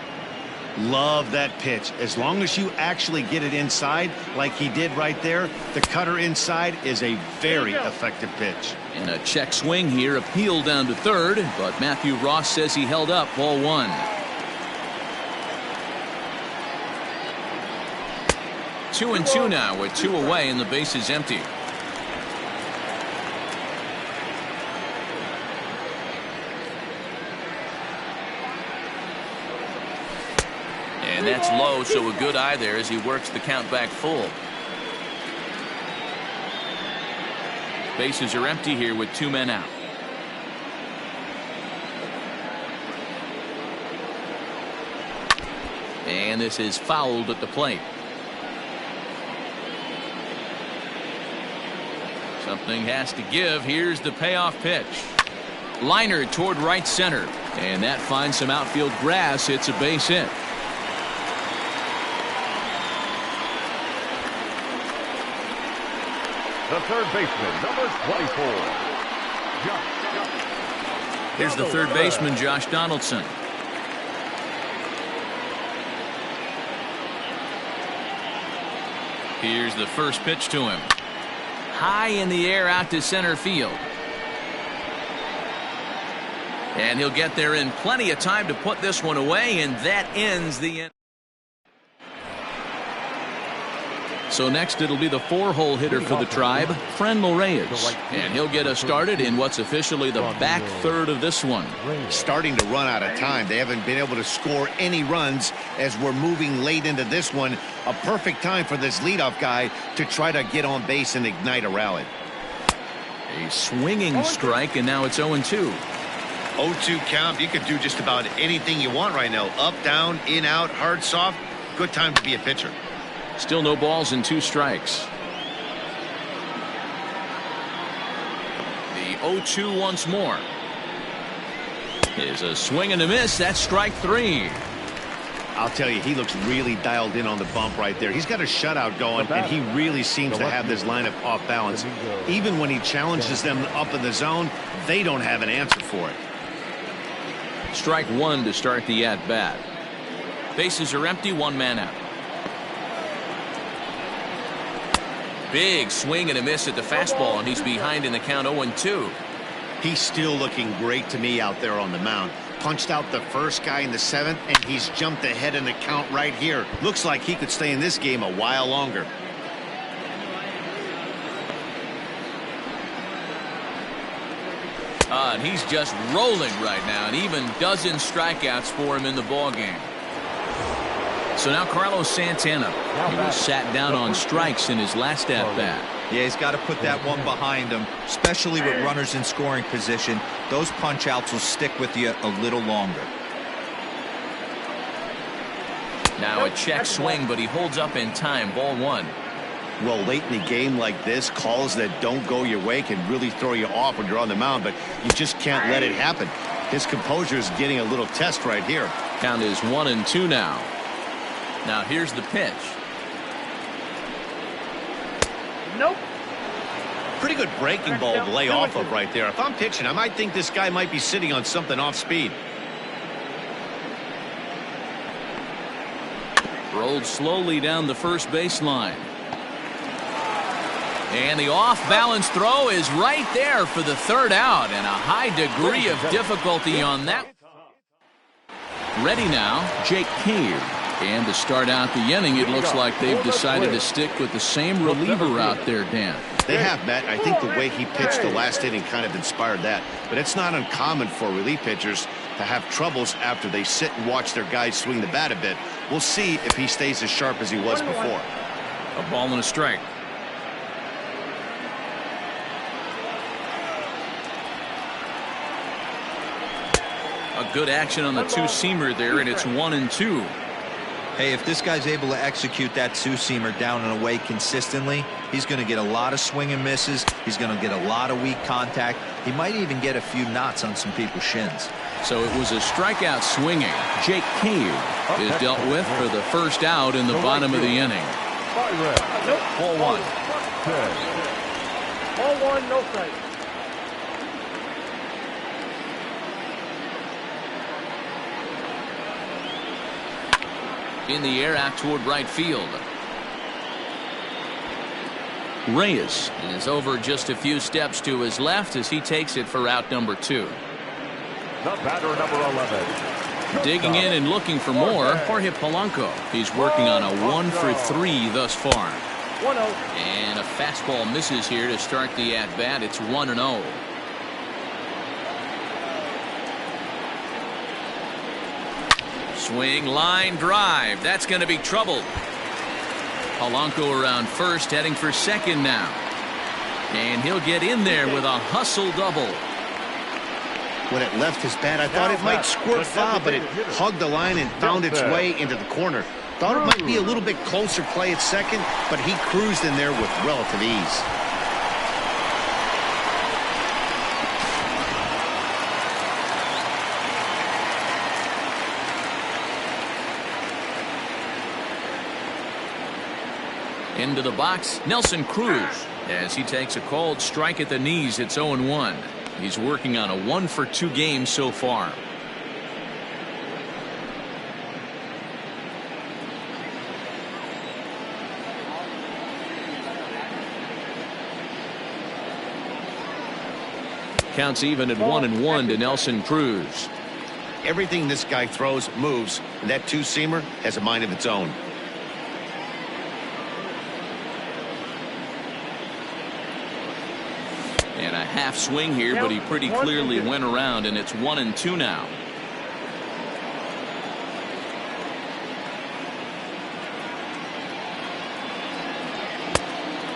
Love that pitch. As long as you actually get it inside like he did right there, the cutter inside is a very effective pitch. And a check swing here, appeal down to third, but Matthew Ross says he held up. Ball 1. 2-2 now with 2 away and the base is empty. And that's low, so a good eye there as he works the count back full. Bases are empty here with 2 men out. And this is fouled at the plate. Something has to give. Here's the payoff pitch. Liner toward right center. And that finds some outfield grass. It's a base hit. The third baseman, number 24. Here's the third baseman, Josh Donaldson. Here's the first pitch to him. High in the air out to center field. And he'll get there in plenty of time to put this one away, and that ends the inning. So next it'll be the 4-hole hitter for the Tribe, Franmil Reyes. And he'll get us started in what's officially the back third of this one. Starting to run out of time. They haven't been able to score any runs as we're moving late into this one. A perfect time for this leadoff guy to try to get on base and ignite a rally. A swinging strike, and now it's 0-2. 0-2 count. You could do just about anything you want right now. Up, down, in, out, hard, soft. Good time to be a pitcher. Still no balls and 2 strikes. The 0-2 once more. Is a swing and a miss. That's strike 3. I'll tell you, he looks really dialed in on the bump right there. He's got a shutout going, and he really seems to have this lineup off balance. Even when he challenges them up in the zone, they don't have an answer for it. Strike 1 to start the at-bat. Bases are empty, 1 man out. Big swing and a miss at the fastball, and he's behind in the count 0-2. He's still looking great to me out there on the mound. Punched out the first guy in the 7th, and he's jumped ahead in the count right here. Looks like he could stay in this game a while longer. And he's just rolling right now, and even dozen strikeouts for him in the ballgame. So now Carlos Santana. He was sat down on strikes in his last at-bat. Yeah, he's got to put that one behind him, especially with runners in scoring position. Those punch-outs will stick with you a little longer. Now a check swing, but he holds up in time. Ball 1. Well, late in the game like this, calls that don't go your way can really throw you off when you're on the mound, but you just can't let it happen. His composure is getting a little test right here. Count is 1-2 now. Now here's the pitch. Nope. Pretty good breaking ball to lay off of right there. If I'm pitching, I might think this guy might be sitting on something off speed. Rolled slowly down the first baseline. And the off-balance throw is right there for the third out, and a high degree of difficulty on that. Ready now, Jake Cave. And to start out the inning, it looks like they've decided to stick with the same reliever out there, Dan. They have, Matt. I think the way he pitched the last inning kind of inspired that. But it's not uncommon for relief pitchers to have troubles after they sit and watch their guys swing the bat a bit. We'll see if he stays as sharp as he was before. A ball and a strike. A good action on the two-seamer there, and it's 1-2. Hey, if this guy's able to execute that two-seamer down and away consistently, he's going to get a lot of swing and misses. He's going to get a lot of weak contact. He might even get a few knots on some people's shins. So it was a strikeout swinging. Jake Cave is dealt with for the first out in the bottom of the inning. Ball 1. Ball 1, no strike. In the air out toward right field. Reyes is over just a few steps to his left as he takes it for out number 2. The batter, number 11. Digging in and looking for more, Jorge Polanco. He's working on a 1-for-3 thus far. 1-0. And a fastball misses here to start the at-bat. It's 1-0. Swing, line, drive. That's going to be trouble. Polanco around first, heading for second now. And he'll get in there with a hustle double. When it left his bat, I thought it might squirt foul, but it hugged the line and found its way into the corner. Thought it might be a little bit closer play at second, but he cruised in there with relative ease. Into the box, Nelson Cruz. As he takes a called strike at the knees, it's 0-1. He's working on a 1-for-2 game so far. Counts even at 1-1 to Nelson Cruz. Everything this guy throws moves, and that two-seamer has a mind of its own. And a half swing here, but he pretty clearly went around, and it's 1-2 now.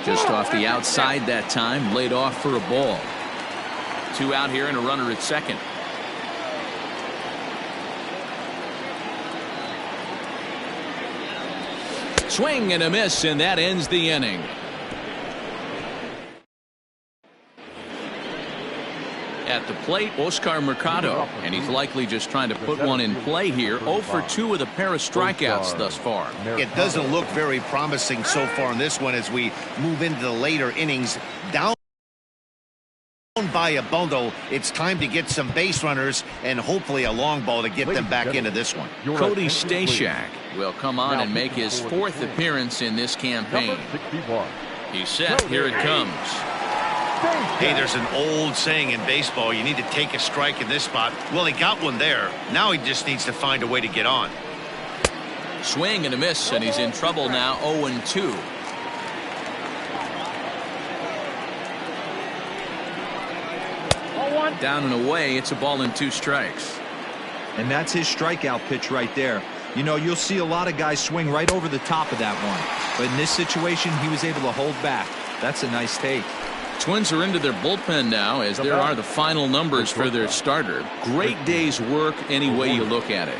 Just off the outside that time, laid off for a ball. 2 out here and a runner at second. Swing and a miss, and that ends the inning. At the plate, Oscar Mercado, and he's likely just trying to put one in play here. 0-for-2 with a pair of strikeouts thus far. It doesn't look very promising so far in this one as we move into the later innings. Down by a bundle, it's time to get some base runners and hopefully a long ball to get them back into this one. Cody Stashak will come on and make his 4th appearance in this campaign. He's set. Here it comes. Hey, there's an old saying in baseball, you need to take a strike in this spot. Well, he got one there. Now he just needs to find a way to get on. Swing and a miss, and he's in trouble now. 0-2. Down and away. It's a ball and 2 strikes. And that's his strikeout pitch right there. You know, you'll see a lot of guys swing right over the top of that one. But in this situation, he was able to hold back. That's a nice take. Twins are into their bullpen now, as there are the final numbers for their starter. Great day's work any way you look at it.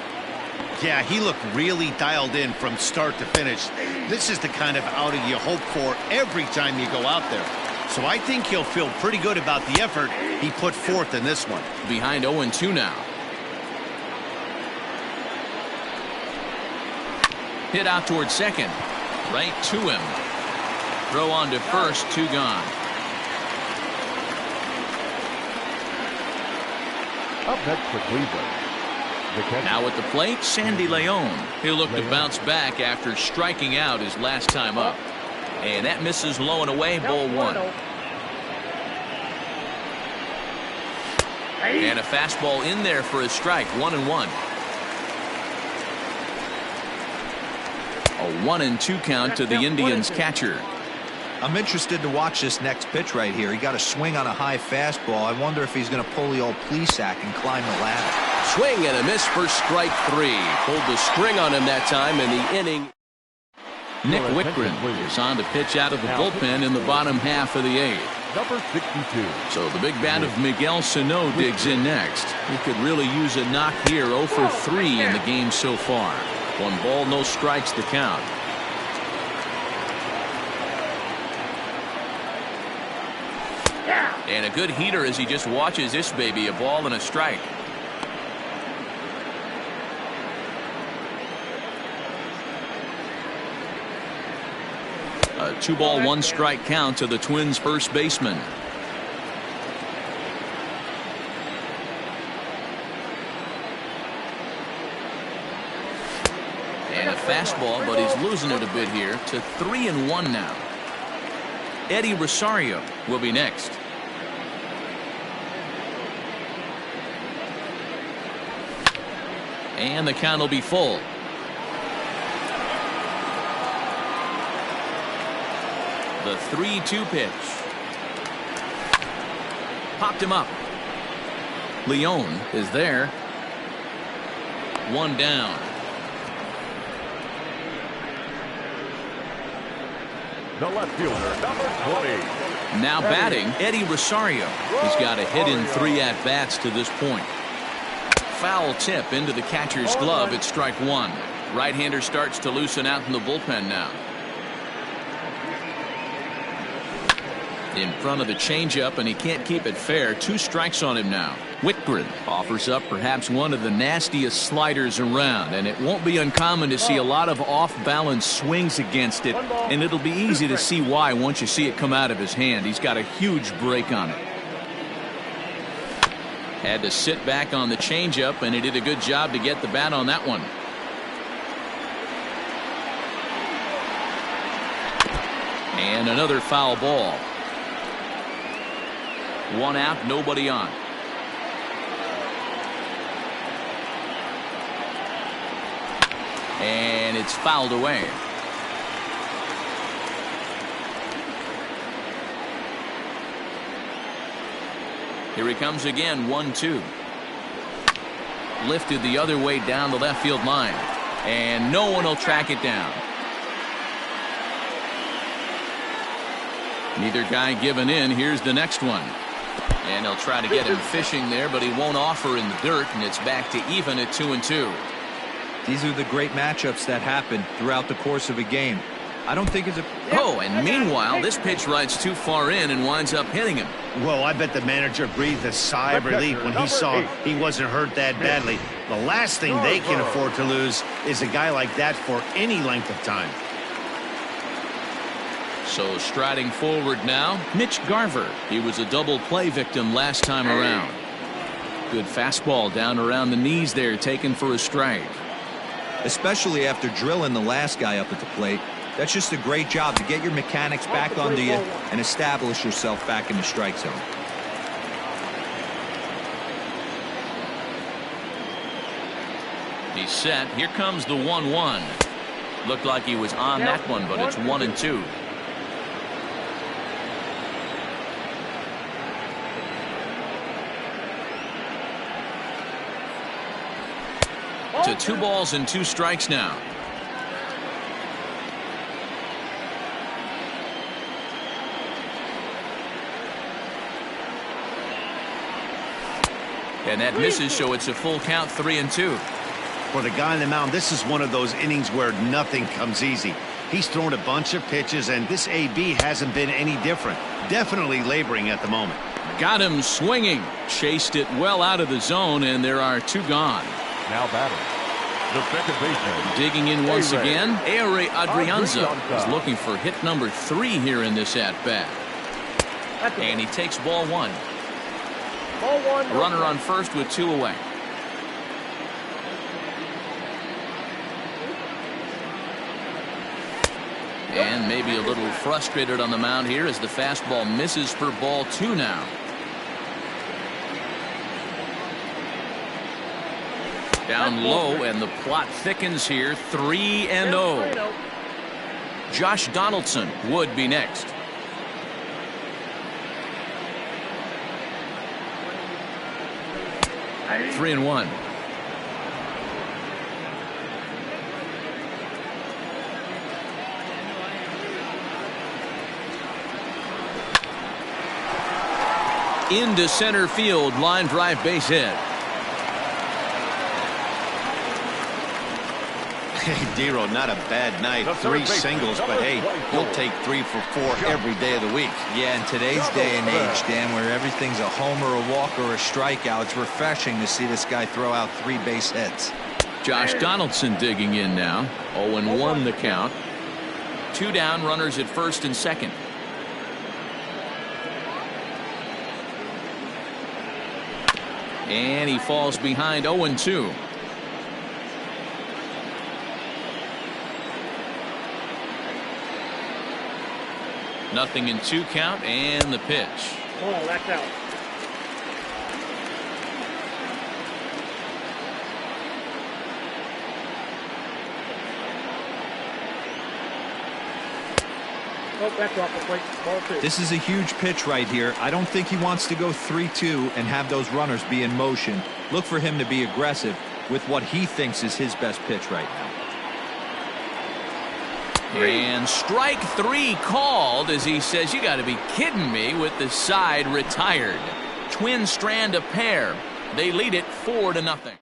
Yeah, he looked really dialed in from start to finish. This is the kind of outing you hope for every time you go out there. So I think he'll feel pretty good about the effort he put forth in this one. Behind 0-2 now. Hit out towards second. Right to him. Throw on to first. 2 gone. Up next for Cleveland. Now at the plate, Sandy Leon. He'll look to bounce back after striking out his last time up. And that misses low and away. Ball 1. And a fastball in there for a strike. 1-1. A 1-2 count to the Indians catcher. I'm interested to watch this next pitch right here. He got a swing on a high fastball. I wonder if he's going to pull the old Plesac and climb the ladder. Swing and a miss for strike 3. Pulled the string on him that time in the inning. Nick Wittgren is on to pitch out of the bullpen in the bottom half of the 8th. Number 62. So the big bat of Miguel Sano digs in next. He could really use a knock here. 0 for 3 in the game so far. 1 ball, no strikes to count. And a good heater as he just watches this baby. A ball and a strike. A 2-ball, 1-strike count to the Twins' first baseman. And a fastball, but he's losing it a bit here to 3-1 now. Eddie Rosario will be next. And the count will be full. The 3-2 pitch. Popped him up. Leon is there. 1 down. The left fielder, number 20. Now batting, Eddie Rosario. He's got a hit in 3 at-bats to this point. Foul tip into the catcher's glove at strike 1. Right-hander starts to loosen out in the bullpen now. In front of the changeup, and he can't keep it fair. 2 strikes on him now. Wittgren offers up perhaps one of the nastiest sliders around, and it won't be uncommon to see a lot of off-balance swings against it, and it'll be easy to see why once you see it come out of his hand. He's got a huge break on it. Had to sit back on the changeup, and he did a good job to get the bat on that one. And another foul ball. 1 out, nobody on. And it's fouled away. Here he comes again. 1-2. Lifted the other way down the left field line, and no one will track it down. Neither guy giving in. Here's the next one. And he'll try to get him fishing there, but he won't offer in the dirt, and it's back to even at 2-2. These are the great matchups that happen throughout the course of a game. I don't think it's a... Oh, and meanwhile, this pitch rides too far in and winds up hitting him. Well, I bet the manager breathed a sigh of relief when he saw he wasn't hurt that badly. The last thing they can afford to lose is a guy like that for any length of time. So striding forward now, Mitch Garver. He was a double play victim last time around. Good fastball down around the knees there, taken for a strike. Especially after drilling the last guy up at the plate. That's just a great job to get your mechanics back under you and establish yourself back in the strike zone. He's set. Here comes the 1-1. Looked like he was on that one, but it's 1-2. To 2 balls and 2 strikes now. And that misses, so it's a full count, 3-2. For the guy on the mound, this is one of those innings where nothing comes easy. He's thrown a bunch of pitches, and this AB hasn't been any different. Definitely laboring at the moment. Got him swinging. Chased it well out of the zone, and there are 2 gone. Now batting, the second baseman. Digging in once again, Aire Adrianza is looking for hit number 3 here in this at-bat. And he takes ball 1. Ball 1. Runner on first with 2 away. And maybe a little frustrated on the mound here as the fastball misses for ball 2 now. Down low, and the plot thickens here. 3-0. Josh Donaldson would be next. Hey. 3-1. Into center field, line drive, base hit. Hey, Dero, not a bad night. 3 singles, but hey, he'll take 3 for 4 every day of the week. Yeah, in today's day and age, Dan, where everything's a homer, a walk, or a strikeout, it's refreshing to see this guy throw out 3 base hits. Josh Donaldson digging in now. 0-1 the count. 2 down, runners at first and second. And he falls behind 0-2. Nothing in 2 count, and the pitch. Oh, that's out. Oh, that's off the plate. Ball 2. This is a huge pitch right here. I don't think he wants to go 3-2 and have those runners be in motion. Look for him to be aggressive with what he thinks is his best pitch right now. And strike 3 called as he says, you got to be kidding me, with the side retired. Twin strand a pair. They lead it 4-0.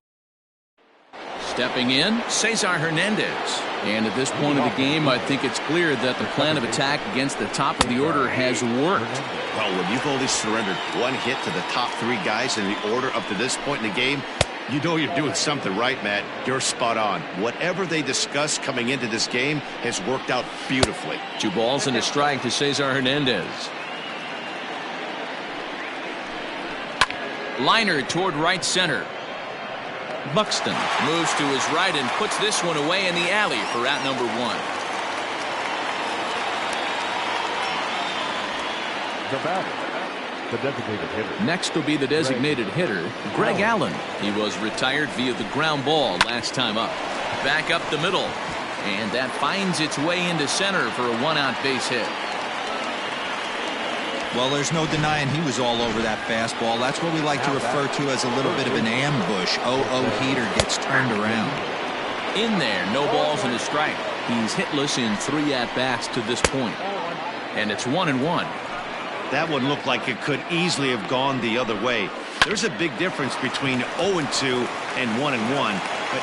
Stepping in, Cesar Hernandez. And at this point of the game, I think it's clear that the plan of attack against the top of the order has worked. Well, when you've only surrendered 1 hit to the top 3 guys in the order up to this point in the game, you know you're doing something right, Matt. You're spot on. Whatever they discussed coming into this game has worked out beautifully. 2 balls and a strike to Cesar Hernandez. Liner toward right center. Buxton moves to his right and puts this one away in the alley for out number 1. The batter, the designated hitter. Next will be the designated hitter, Greg Allen. He was retired via the ground ball last time up. Back up the middle, and that finds its way into center for a 1-out base hit. Well, there's no denying he was all over that fastball. That's what we like to refer to as a little bit of an ambush. Heater gets turned around. In there, no balls and a strike. He's hitless in 3 at-bats to this point. And it's 1-1. That one looked like it could easily have gone the other way. There's a big difference between 0-2 and 1-1. But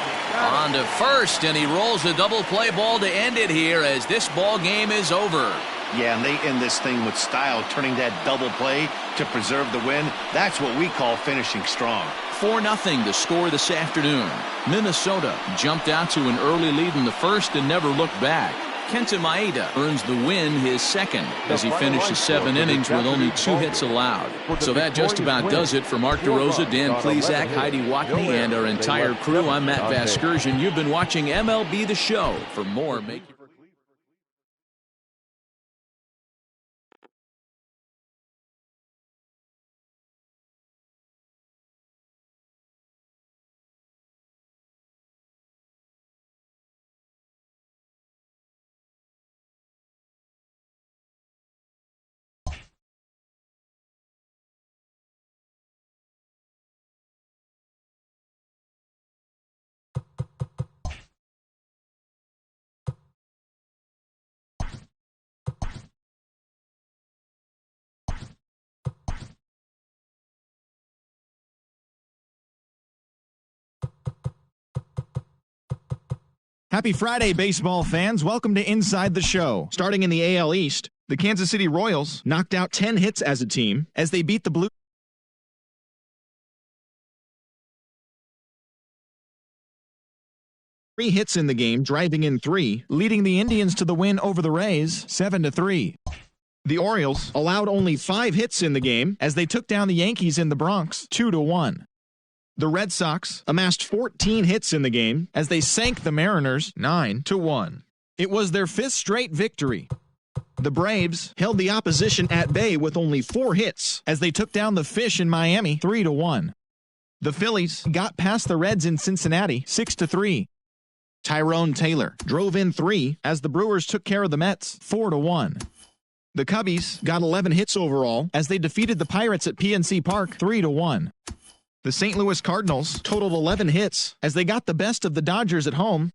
on to first, and he rolls a double play ball to end it here as this ball game is over. yeah, and they end this thing with style, turning that double play to preserve the win. That's what we call finishing strong. 4-0 the score this afternoon. Minnesota jumped out to an early lead in the first and never looked back. Kenta Maeda earns the win, his second, as he finishes 7 innings with only 2 hits allowed. So that just about does it for Mark DeRosa, Dan Plesac, Heidi Watney, and our entire crew. I'm Matt Vasgersian. You've been watching MLB The Show. For more, make Happy Friday, baseball fans. Welcome to Inside the Show. Starting in the AL East, the Kansas City Royals knocked out 10 hits as a team as they beat the Blue. 3 hits in the game, driving in 3, leading the Indians to the win over the Rays 7-3. The Orioles allowed only 5 hits in the game as they took down the Yankees in the Bronx 2-1. The Red Sox amassed 14 hits in the game as they sank the Mariners 9-1. It was their 5th straight victory. The Braves held the opposition at bay with only 4 hits as they took down the Fish in Miami 3-1. The Phillies got past the Reds in Cincinnati 6-3. Tyrone Taylor drove in 3 as the Brewers took care of the Mets 4-1. The Cubbies got 11 hits overall as they defeated the Pirates at PNC Park 3-1. The St. Louis Cardinals totaled 11 hits as they got the best of the Dodgers at home